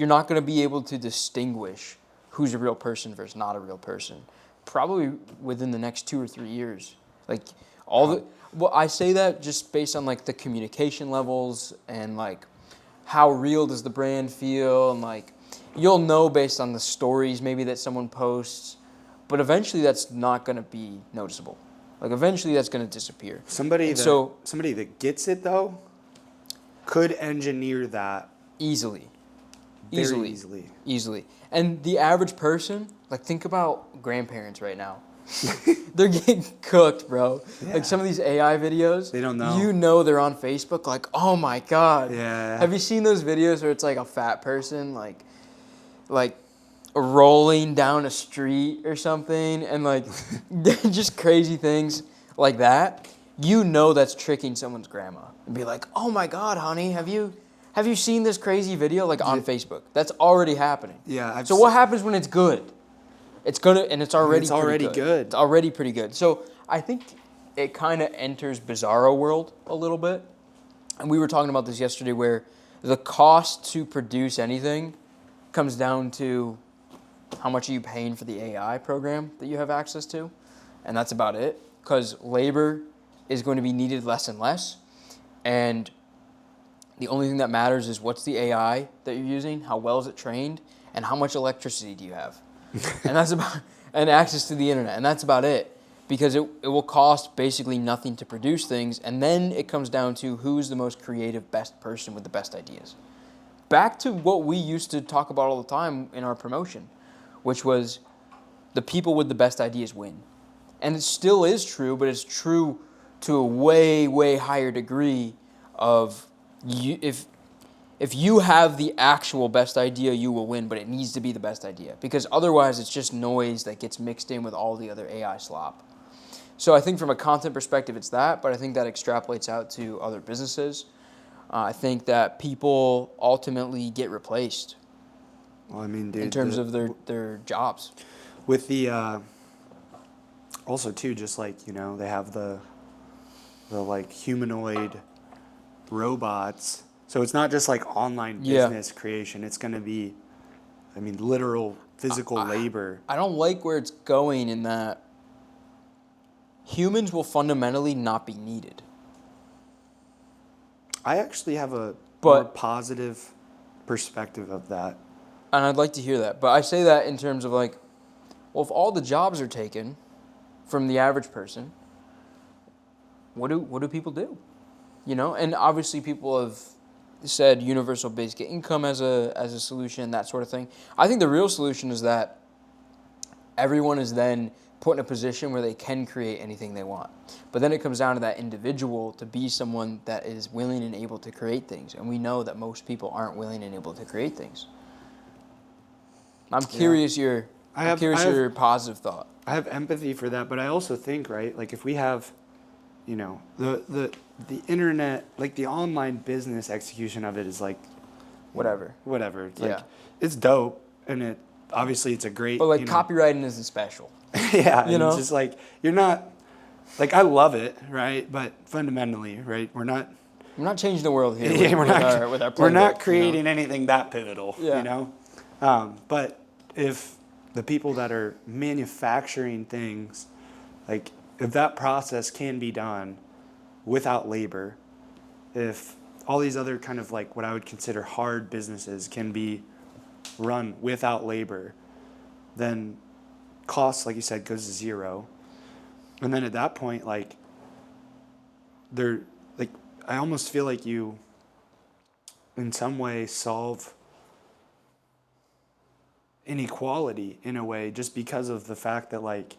not going to be able to distinguish who's a real person versus not a real person. Probably within the next 2 or 3 years. Like well, I say that just based on like the communication levels and like how real does the brand feel, and like you'll know based on the stories maybe that someone posts, but eventually that's not going to be noticeable. Like eventually that's going to disappear. Somebody that gets it though could engineer that Easily. very Easily. And the average person, like think about grandparents right now. They're getting cooked, bro. Yeah. Like some of these AI videos. They don't know. They're on Facebook, like, oh my God. Yeah. Have you seen those videos where it's like a fat person, like rolling down a street or something, and like just crazy things like that? That's tricking someone's grandma. And be like, oh my God, honey, have you seen this crazy video on Facebook? That's already happening. Yeah. So what happens when it's good? It's already already good. It's already pretty good. So I think it kind of enters bizarro world a little bit. And we were talking about this yesterday where the cost to produce anything comes down to how much are you paying for the AI program that you have access to? And that's about it. Because labor is going to be needed less and less. And the only thing that matters is what's the AI that you're using, how well is it trained, and how much electricity do you have? and access to the internet, and that's about it. Because it will cost basically nothing to produce things, and then it comes down to who's the most creative, best person with the best ideas. Back to what we used to talk about all the time in our promotion, which was the people with the best ideas win. And it still is true, but it's true to a way, way higher degree of if you have the actual best idea, you will win, but it needs to be the best idea. Because otherwise, it's just noise that gets mixed in with all the other AI slop. So I think from a content perspective, it's that, but I think that extrapolates out to other businesses. I think that people ultimately get replaced. Well, I mean, dude, in terms of their jobs. With the also too, just like they have the like humanoid robots. So it's not just like online business creation. It's going to be, literal physical labor. I don't like where it's going in that humans will fundamentally not be needed. I actually have a more positive perspective of that. And I'd like to hear that. But I say that in terms of if all the jobs are taken from the average person, what do people do? And obviously people have said universal basic income as a solution, that sort of thing. I think the real solution is that everyone is then put in a position where they can create anything they want. But then it comes down to that individual to be someone that is willing and able to create things. And we know that most people aren't willing and able to create things. I'm curious your positive thought. I have empathy for that, but I also think, right, like if we have, the internet, like the online business execution of it is like Whatever. It's like, it's dope, and obviously it's a great. But like copywriting isn't special. Yeah, it's just like you're not, like I love it, right? But fundamentally, right, we're not changing the world here. Yeah, with our playbook, we're not creating anything that pivotal, Yeah. But if the people that are manufacturing things, like if that process can be done without labor, if all these other kind of like what I would consider hard businesses can be run without labor, then cost, like you said, goes to zero. And then at that point, like I almost feel like you in some way solve inequality in a way, just because of the fact that like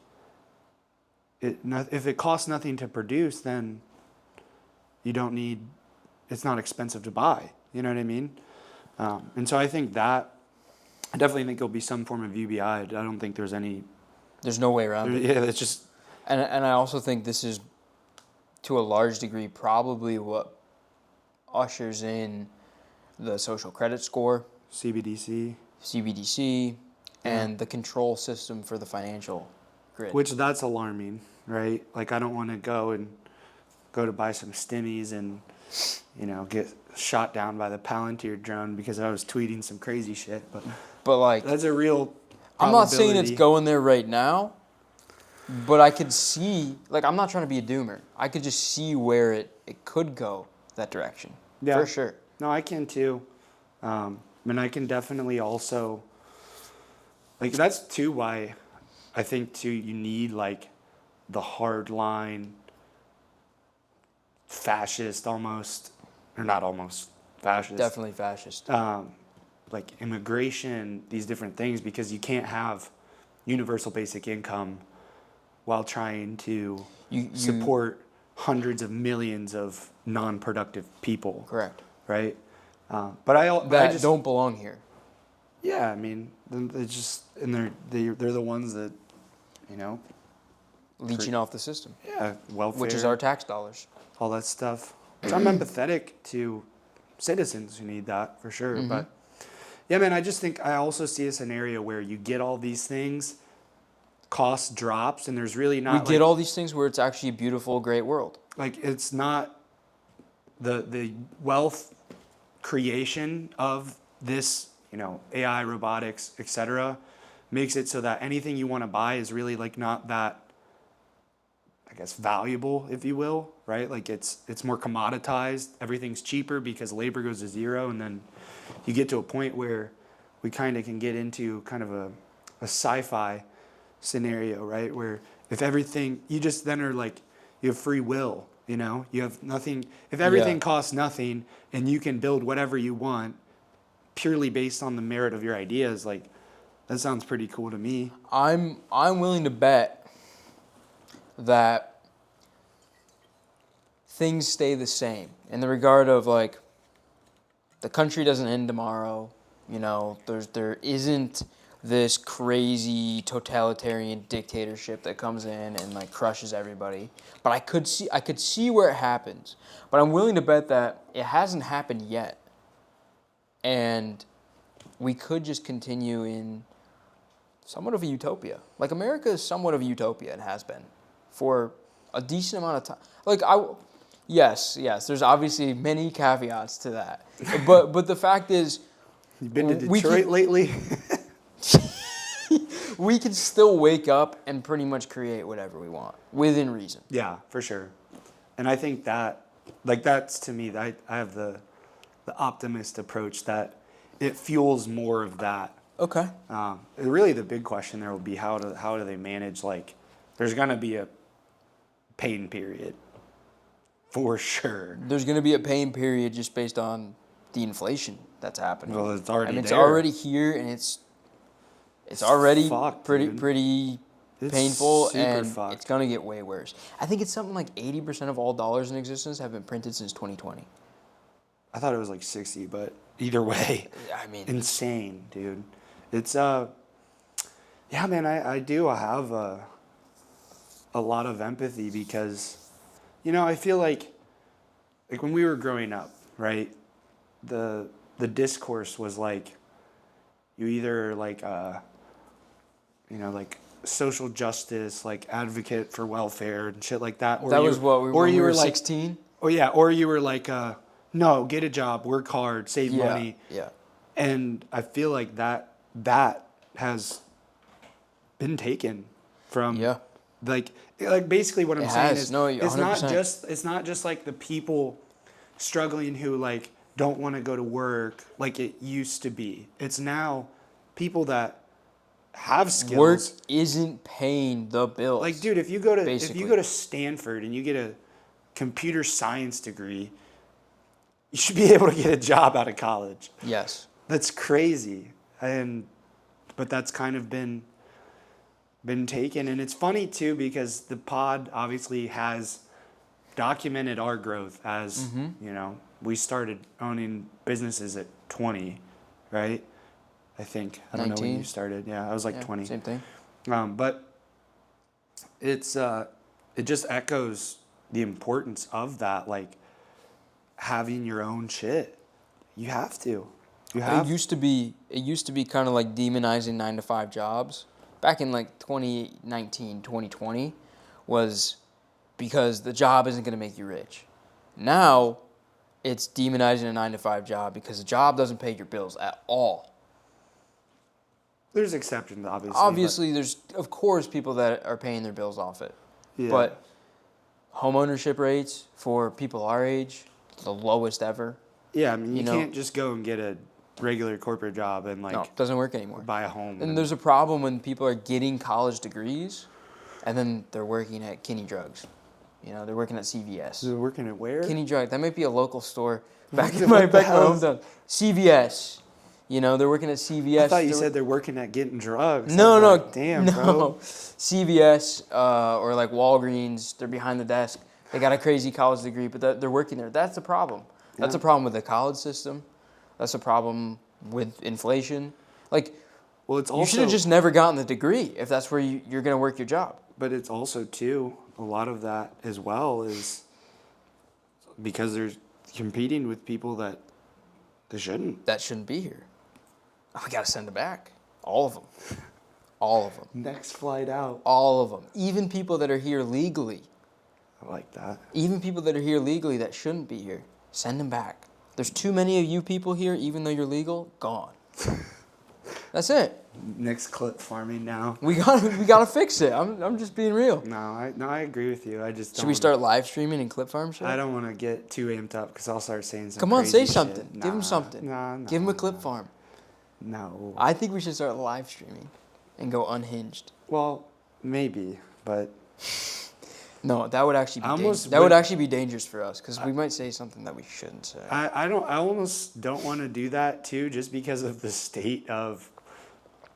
if it costs nothing to produce, then it's not expensive to buy. You know what I mean? And so I definitely think there'll be some form of UBI. I don't think there's no way around it. Yeah, it's just. And I also think this is, to a large degree, probably what ushers in the social credit score, CBDC, and the control system for the financial grid. Which that's alarming, right? Like I don't want to go to buy some stimmies and, get shot down by the Palantir drone because I was tweeting some crazy shit. But like, that's a real I'm not saying it's going there right now, but I could see, like, I'm not trying to be a doomer. I could just see where it could go that direction. Yeah. For sure. No, I can too. And I can definitely also, like, that's too why I think too you need like the hard line fascist almost, or not almost fascist. Definitely fascist. Like immigration, these different things, because you can't have universal basic income while trying to support hundreds of millions of non-productive people. Correct. Right? But I just don't belong here. Yeah, I mean, they're just, and they're the ones that, leeching off the system. Yeah, welfare, which is our tax dollars. All that stuff. So I'm empathetic to citizens who need that for sure. Mm-hmm. But yeah, man, I just think I also see a scenario where you get all these things, cost drops, and there's really not. We get all these things where it's actually a beautiful, great world. Like it's not the wealth creation of this, AI, robotics, etc., makes it so that anything you want to buy is really like not that, I guess, valuable, if you will, right? Like it's more commoditized. Everything's cheaper because labor goes to zero, and then you get to a point where we kind of can get into kind of a sci-fi scenario, right? Where if everything, you just then are like, you have free will, you have nothing. If everything costs nothing and you can build whatever you want purely based on the merit of your ideas, like that sounds pretty cool to me. I'm willing to bet that things stay the same in the regard of like the country doesn't end tomorrow. There isn't this crazy totalitarian dictatorship that comes in and like crushes everybody. But I could see where it happens. But I'm willing to bet that it hasn't happened yet. And we could just continue in somewhat of a utopia. Like America is somewhat of a utopia and has been for a decent amount of time. Like yes, there's obviously many caveats to that. But the fact is, you've been to Detroit lately? We can still wake up and pretty much create whatever we want within reason. Yeah, for sure. And I think that, like, that's to me, I have the optimist approach that it fuels more of that. Okay. Really, the big question there will be how do they manage, like, there's going to be a pain period for sure. There's going to be a pain period just based on the inflation that's happening. Well, it's already it's there. already here, and it's already fucked, pretty It's painful, super and fucked. it's gonna get way worse. I think it's something like 80% of all dollars in existence have been printed since 2020. I thought it was like 60, but either way, I mean, insane, dude. It's yeah, man. I do. I have a lot of empathy because, I feel like when we were growing up, right? The discourse was like, you either like like social justice, like advocate for welfare and shit like that. Or that you, was what we, or when you we were were like, 16. oh yeah, or you were like, no, get a job, work hard, save money. Yeah. And I feel like that has been taken from like basically what I'm It saying has. is No, it's 100%. not just like the people struggling who like don't want to go to work like it used to be. It's now people that have skills. Work isn't paying the bills. Like, dude, if you go basically. to Stanford and you get a computer science degree, you should be able to get a job out of college. Yes. That's crazy. But that's kind of been taken. And it's funny too because the pod obviously has documented our growth as, we started owning businesses at 20, right? I think. I don't know when you started. Yeah, I was like 20. Same thing. But it's it just echoes the importance of that, like having your own shit. You have to. It used to be kind of like demonizing 9-to-5 jobs back in like 2019, 2020 was because the job isn't going to make you rich. Now it's demonizing a 9-to-5 job because the job doesn't pay your bills at all. There's exceptions, obviously. Obviously, there's, of course, people that are paying their bills off it. Yeah. But home ownership rates for people our age, the lowest ever. Yeah, I mean, you can't just go and get a regular corporate job and like no, it doesn't work anymore. Buy a home. And there's a problem when people are getting college degrees and then they're working at Kinney Drugs. They're working at CVS. They're working at where? Kinney Drugs. That might be a local store back in my hometown. CVS. They're working at CVS. I thought you said they're working at getting drugs. No. Like, damn, bro. CVS or like Walgreens, they're behind the desk. They got a crazy college degree, but they're working there. That's the problem. Yeah. That's a problem with the college system. That's a problem with inflation. Like, well, it's also, you should have just never gotten the degree if that's where you're going to work your job. But it's also, too, a lot of that as well is because they're competing with people that they shouldn't. That shouldn't be here. We got to send them back. All of them. All of them. Next flight out. All of them. Even people that are here legally. I like that. Even people that are here legally that shouldn't be here. Send them back. There's too many of you people here, even though you're legal, gone. That's it. Next clip farming now. We gotta fix it. I'm just being real. No, I agree with you. I just don't. Should we start live streaming and clip farm shit? I don't want to get too amped up because I'll start saying some. Come on, crazy say something. Shit. Give him something. Give him a clip farm. No. I think we should start live streaming and go unhinged. Well, maybe, but. No, that would actually be dangerous for us because we might say something that we shouldn't say. I almost don't want to do that too, just because of the state of,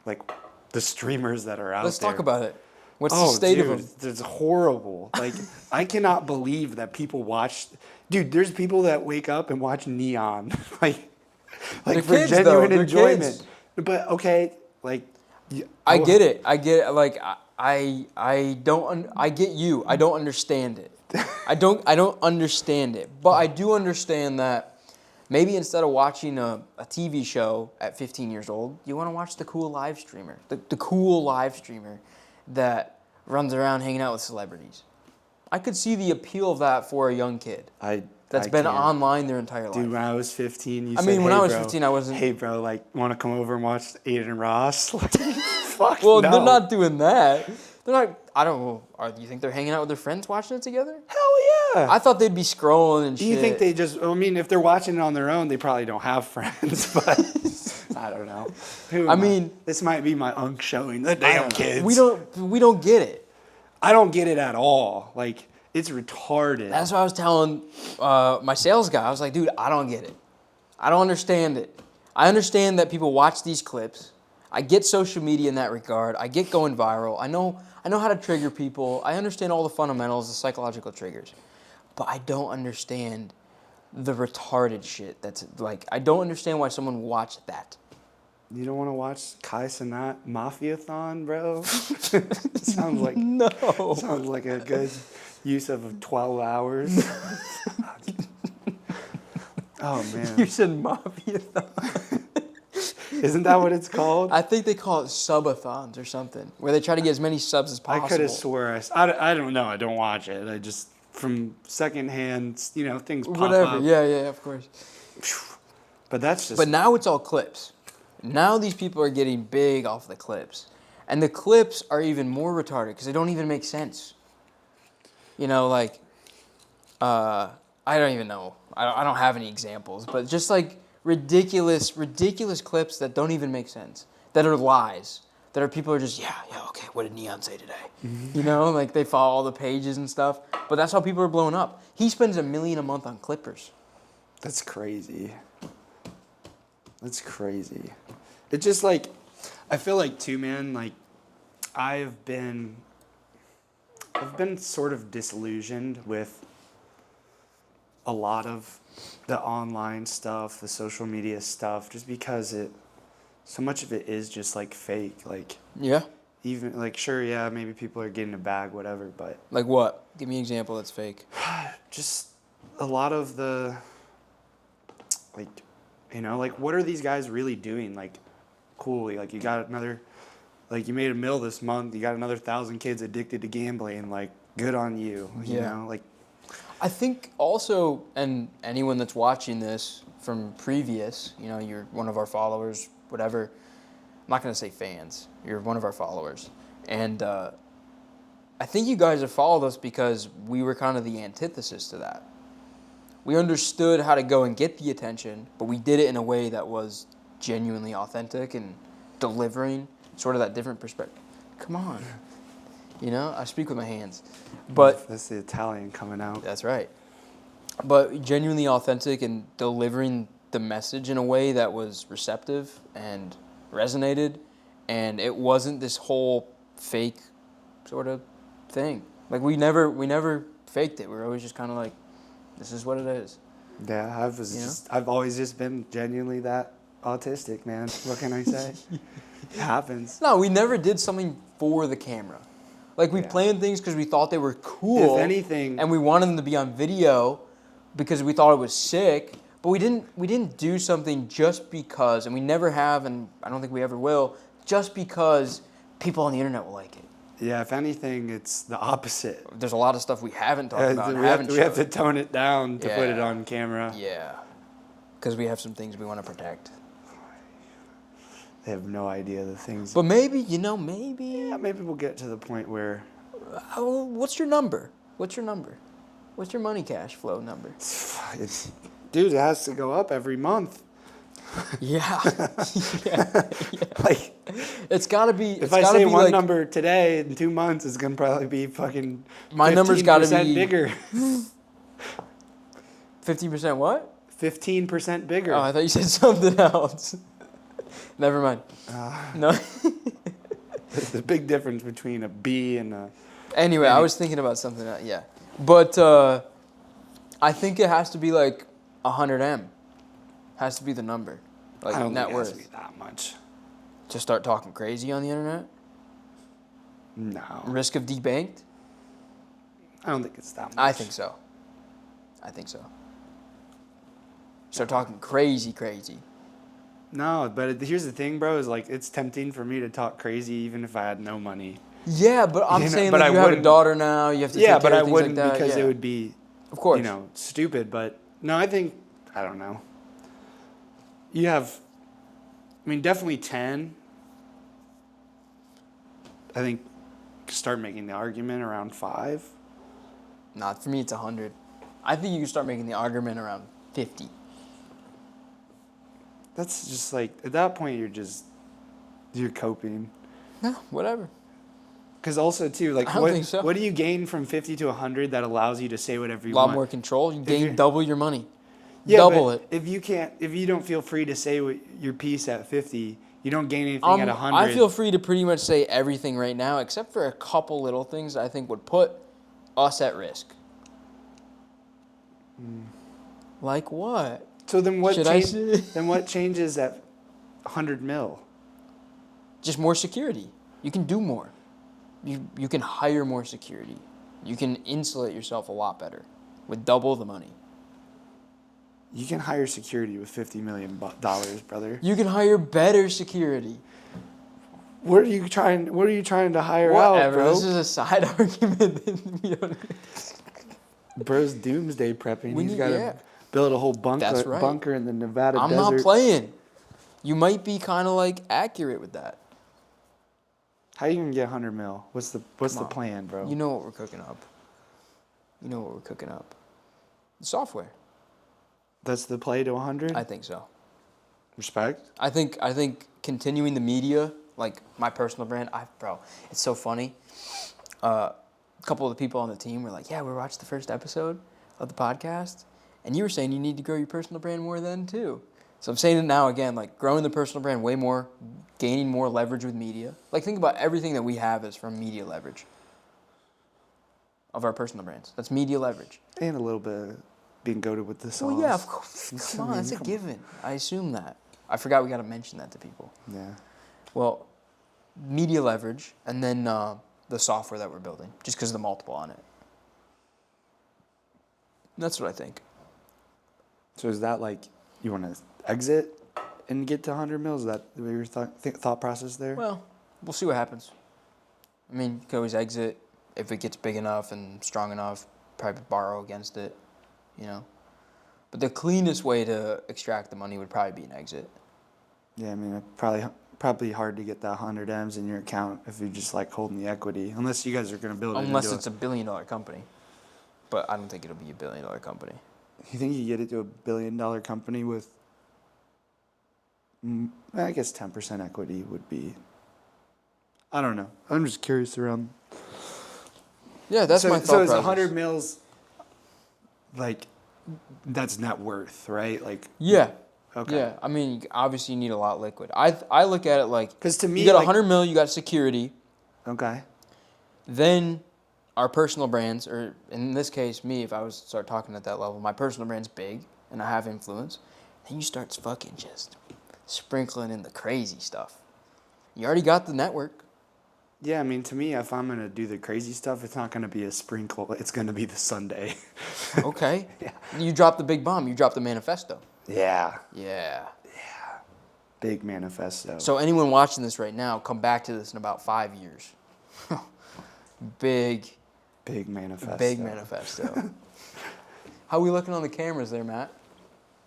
like, the streamers that are out there. Let's talk about it. What's the state of them? It's horrible. Like, I cannot believe that people watch. Dude, there's people that wake up and watch Neon, like They're for kids, genuine though. enjoyment. Kids. But okay, like. I get it. Like I don't. I get you. I don't understand it. I don't understand it. But I do understand that maybe instead of watching a TV show at 15 years old, you want to watch the cool live streamer. The cool live streamer that runs around hanging out with celebrities. I could see the appeal of that for a young kid. That's been online their entire life. Dude, when I was 15, you said, when I was bro, 15, I wasn't. Hey, bro, like, want to come over and watch Aiden Ross? Like, fuck Well, no. they're not doing that. They're not. I don't know. Do you think they're hanging out with their friends watching it together? Hell yeah. I thought they'd be scrolling and shit. Do you think they just? I mean, if they're watching it on their own, they probably don't have friends. But I don't know. This might be my unk showing the damn kids. We don't get it. I don't get it at all. Like. It's retarded. That's what I was telling my sales guy. I was like, dude, I don't get it. I don't understand it. I understand that people watch these clips. I get social media in that regard. I get going viral. I know how to trigger people. I understand all the fundamentals, the psychological triggers. But I don't understand the retarded shit that's like, I don't understand why someone would watch that. You don't want to watch Kai Cenat Mafia-thon, bro? Sounds like a good use of 12 hours. Oh man. You said Mafia-thon. Isn't that what it's called? I think they call it subathons or something, where they try to get as many subs as possible. I could have swore I don't know. I don't watch it. I just, from secondhand, things pop Whatever. up. Yeah, of course. But that's just. But now it's all clips. Now these people are getting big off the clips. And the clips are even more retarded because they don't even make sense. Like, I don't even know. I don't have any examples, but just like ridiculous clips that don't even make sense, that are lies, that are people are just, okay, what did Neon say today? Mm-hmm. Like they follow all the pages and stuff. But that's how people are blowing up. He spends $1 million a month on clippers. That's crazy. That's crazy. It's just like, I feel like too, man, like I've been sort of disillusioned with a lot of the online stuff, the social media stuff, just because so much of it is just like fake. Like, Yeah. even like, sure, yeah, maybe people are getting a bag, whatever, but Like what? Give me an example that's fake. just a lot of the, like, like what are these guys really doing? Like, cool, like you got another, like you made $1 million this month, you got another 1,000 kids addicted to gambling, like good on you, like. I think also, and anyone that's watching this from previous, you're one of our followers, whatever. I'm not going to say fans. You're one of our followers. And I think you guys have followed us because we were kind of the antithesis to that. We understood how to go and get the attention, but we did it in a way that was genuinely authentic and delivering sort of that different perspective. Come on. I speak with my hands. But That's the Italian coming out. that's right. But genuinely authentic and delivering the message in a way that was receptive and resonated, and it wasn't this whole fake sort of thing. Like we never faked it. We were always just kind of like, this is what it is. Yeah, I've always just been genuinely that autistic, man. What can I say? It happens. No, we never did something for the camera. Like we planned things because we thought they were cool. If anything, and we wanted them to be on video because we thought it was sick. But we didn't do something just because, and we never have, and I don't think we ever will, just because people on the internet will like it. Yeah, if anything, it's the opposite. There's a lot of stuff we haven't talked about. We have to tone it down to put it on camera. Yeah, because we have some things we want to protect. They have no idea the things. But maybe, maybe. Yeah, maybe we'll get to the point where. What's your number? What's your number? What's your money cash flow number? Dude, it has to go up every month. Yeah. Like, it's got to be. If I say one number today, in 2 months, it's going to probably be fucking. My number's got to be bigger. 15% what? 15% bigger. Oh, I thought you said something else. Never mind. No. There's a big difference between a B and a. Anyway, I was thinking about something else. Yeah. But I think it has to be like 100M. Has to be the number. Like I don't net think it has to worth. be that much. To start talking crazy on the internet? No. Risk of debanked? I don't think it's that much. I think so. Start talking crazy. No, but here's the thing, bro, is like it's tempting for me to talk crazy even if I had no money. Yeah, but I'm saying but like you have a wouldn't- daughter now, you have to take care of but I things wouldn't like that. because yeah. it would be, Of course. stupid. But no, I think, I don't know. You have, definitely 10. I think start making the argument around 5. Not for me, it's 100. I think you can start making the argument around 50. That's just like, at that point, you're coping. No, whatever. Because also, too, like, I don't think so. what do you gain from 50 to 100 that allows you to say whatever you A lot want? more control. You gain you're- double your money. Yeah, double but it. if you don't feel free to say your piece at 50, You don't gain anything at 100. I feel free to pretty much say everything right now, except for a couple little things I think would put us at risk. Like what? So then what? Should I say? Then what changes at 100 mil? Just more security. You can do more. You can hire more security. You can insulate yourself a lot better with double the money. You can hire security with $50 million, brother. You can hire better security. What are you trying to hire out, bro? This is a side argument. Bro's doomsday prepping. He's got to build a whole bunker, bunker in the Nevada desert. I'm not playing. You might be kind of like accurate with that. How you gonna get 100 mil? What's the plan, bro? You know what we're cooking up. The software. That's the play to 100? I think so. Respect? I think continuing the media, like my personal brand, bro, it's so funny. A couple of the people on the team were like, yeah, we watched the first episode of the podcast, and you were saying you need to grow your personal brand more then too. So I'm saying it now again, like growing the personal brand way more, gaining more leverage with media. Like think about everything that we have is from media leverage of our personal brands. That's media leverage. And a little bit of being goated with the sauce. Well, yeah, of course. Come on, that's a given. I assume that. I forgot we got to mention that to people. Yeah. Well, media leverage, and then the software that we're building, just because of the multiple on it. That's what I think. So is that like you want to exit and get to 100 mil? Is that your thought process there? Well, we'll see what happens. I mean, you can always exit if it gets big enough and strong enough, probably borrow against it, you know. But the cleanest way to extract the money would probably be an exit. Yeah, I mean, probably hard to get that 100 M's in your account if you're just like holding the equity, unless you guys are going to build it. Unless it's a $1 billion company. But I don't think it'll be a $1 billion company. You think you get it to a $1 billion company with, I guess 10% equity would be, I don't know. I'm just curious around. Yeah, that's my thought So is process. 100 mils, like, that's net worth, right? Like. Yeah. Okay. Yeah, I mean, obviously you need a lot of liquid. I look at it like, because to me, you got 100 mil, you got security. Okay. Then our personal brands, or in this case, me, if I was to start talking at that level, my personal brand's big and I have influence. Then you start fucking just sprinkling in the crazy stuff. You already got the network. Yeah, I mean, to me, if I'm going to do the crazy stuff, it's not going to be a sprinkle. It's going to be the Sunday. Okay. Yeah. You drop the big bomb. You drop the manifesto. Yeah. Yeah. Yeah. Big manifesto. So anyone watching this right now, come back to this in about 5 years. Big manifesto. Big manifesto. How we looking on the cameras there, Matt?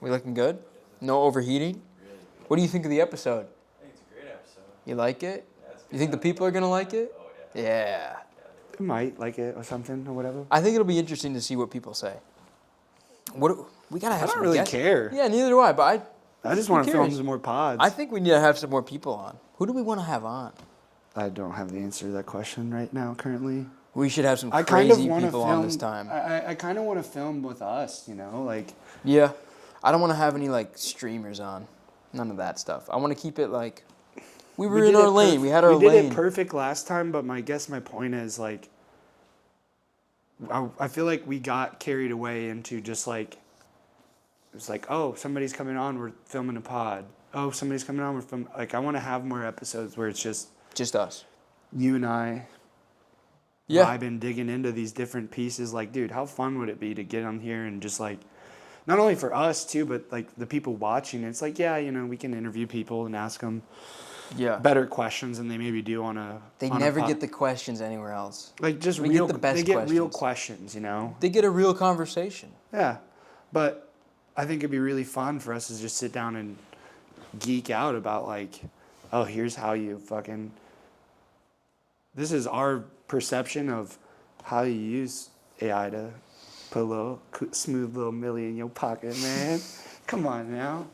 We looking good? No overheating? Really good. What do you think of the episode? I think it's a great episode. You like it? Yeah, it's a good You think the people are going to like it? Oh, yeah. Yeah. You might like it or something or whatever. I think it'll be interesting to see what people say. We got to have I some don't really guests. care. Yeah, neither do I, but I just want to film curious. some more pods. I think we need to have some more people on. Who do we want to have on? I don't have the answer to that question right now currently. We should have some I kind of crazy want to people film on this time. I kind of want to film with us, like. Yeah. I don't want to have any, streamers on. None of that stuff. I want to keep it, we were in our lane. We had our lane. We did it perfect last time, but my point is, I feel like we got carried away into just, it's oh, somebody's coming on, we're filming a pod. Oh, somebody's coming on, we're filming. I want to have more episodes where it's just us. You and I. Yeah. Vibing, digging into these different pieces. Dude, how fun would it be to get on here and just not only for us too, but the people watching. It's we can interview people and ask them better questions than they maybe do on a. They on never a get the questions anywhere else. Just we real. Get the best they get questions. real questions, They get a real conversation. Yeah, but I think it'd be really fun for us to just sit down and geek out about oh, here's how you fucking. This is our perception of how you use AI to put a little smooth little milli in your pocket, man. Come on now.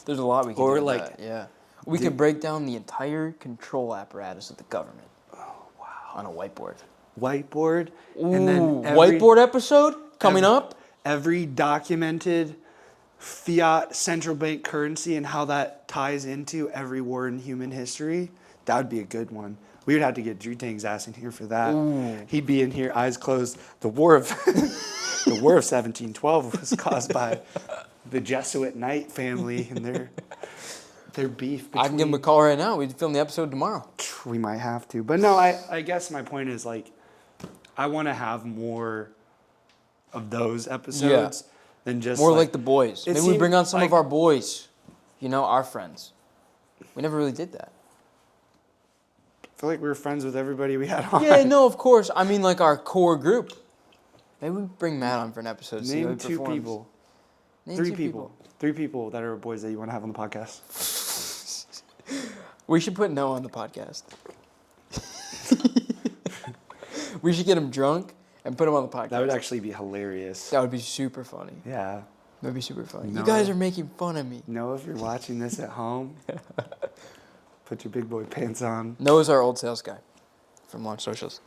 There's a lot we can or do with that. Yeah. We could break down the entire control apparatus of the government. Oh, wow. On a whiteboard. Whiteboard. Ooh, and then whiteboard episode coming up. Every documented fiat central bank currency and how that ties into every war in human history, that would be a good one. We would have to get Drew Tang's ass in here for that. Ooh. He'd be in here, eyes closed. The War of the War of 1712 was caused by the Jesuit Knight family and their beef. I can give him a call right now. We'd film the episode tomorrow. We might have to, but no. I guess my point is like, I want to have more of those episodes than just more like the boys. Maybe we bring on some like, of our boys. You know, our friends. We never really did that. I feel like we were friends with everybody we had on. Yeah, no, of course. I mean, like our core group. Maybe we bring Matt on for an episode. Name two people. Name Three two people. 3 people that are boys that you want to have on the podcast. We should put Noah on the podcast. We should get him drunk and put him on the podcast. That would actually be hilarious. That would be super funny. Yeah. That'd be super funny. Noah, you guys are making fun of me. Noah, if you're watching this at home, put your big boy pants on. Noah's our old sales guy from Launch Socials.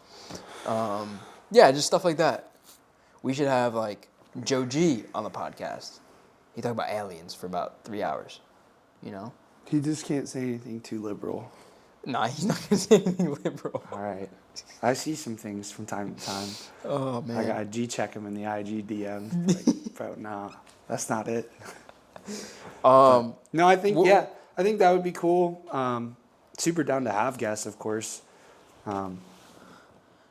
Yeah, just stuff like that. We should have like Joe G on the podcast. He talk about aliens for about 3 hours. You know? He just can't say anything too liberal. Nah, he's not gonna say anything liberal. All right. I see some things from time to time. Oh man. I gotta G-check him in the IG DM. Like, bro, nah, that's not it. No, I think I think that would be cool. Super down to have guests, of course.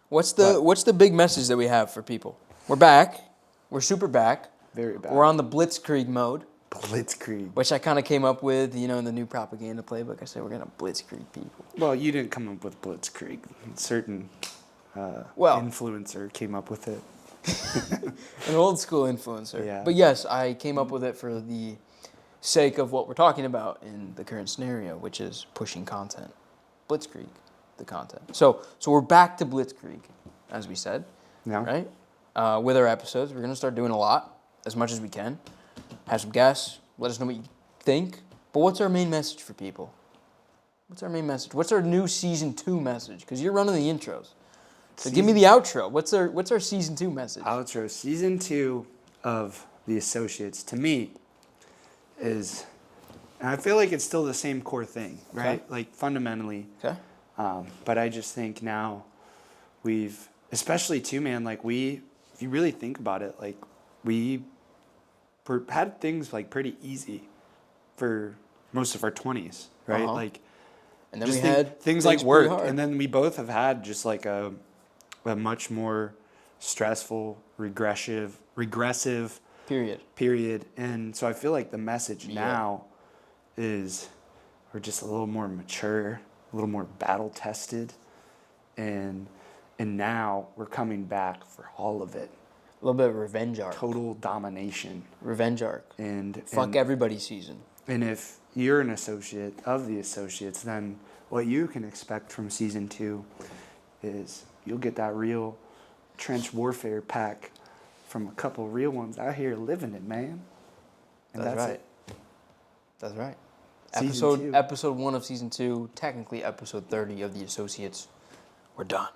What's the big message that we have for people? We're back. We're super back. Very bad. We're on the Blitzkrieg mode. Blitzkrieg. Which I kind of came up with, you know, in the new propaganda playbook. I said we're going to Blitzkrieg people. Well, you didn't come up with Blitzkrieg. Certain influencer came up with it. An old school influencer. Yeah. But yes, I came up with it for the sake of what we're talking about in the current scenario, which is pushing content. Blitzkrieg, the content. So we're back to Blitzkrieg, as we said. Yeah. Right? With our episodes, we're going to start doing a lot, as much as we can. Have some guests. Let us know what you think. But what's our main message for people? What's our main message? What's our new season 2 message? Because you're running the intros. So give me the outro. What's our season 2 message? Outro. Season 2 of The Associates, to me, is, and I feel like it's still the same core thing, right? Okay. Like, fundamentally. Okay. But I just think now we've, especially too, man, like if you really think about it, like we had things like pretty easy for most of our 20s, right? Uh-huh. Like, And then just we had things like work, hard. and then we both have had just like a much more stressful, regressive period. And so I feel like the message now is we're just a little more mature, a little more battle tested, and now we're coming back for all of it. A little bit of revenge arc. Total domination. Revenge arc. And Fuck everybody season. And if you're an associate of the Associates, then what you can expect from season 2 is you'll get that real trench warfare pack from a couple real ones out here living it, man. And that's right. it. That's right. Season 2. Episode 1 of season 2, technically episode 30 of the Associates. We're done.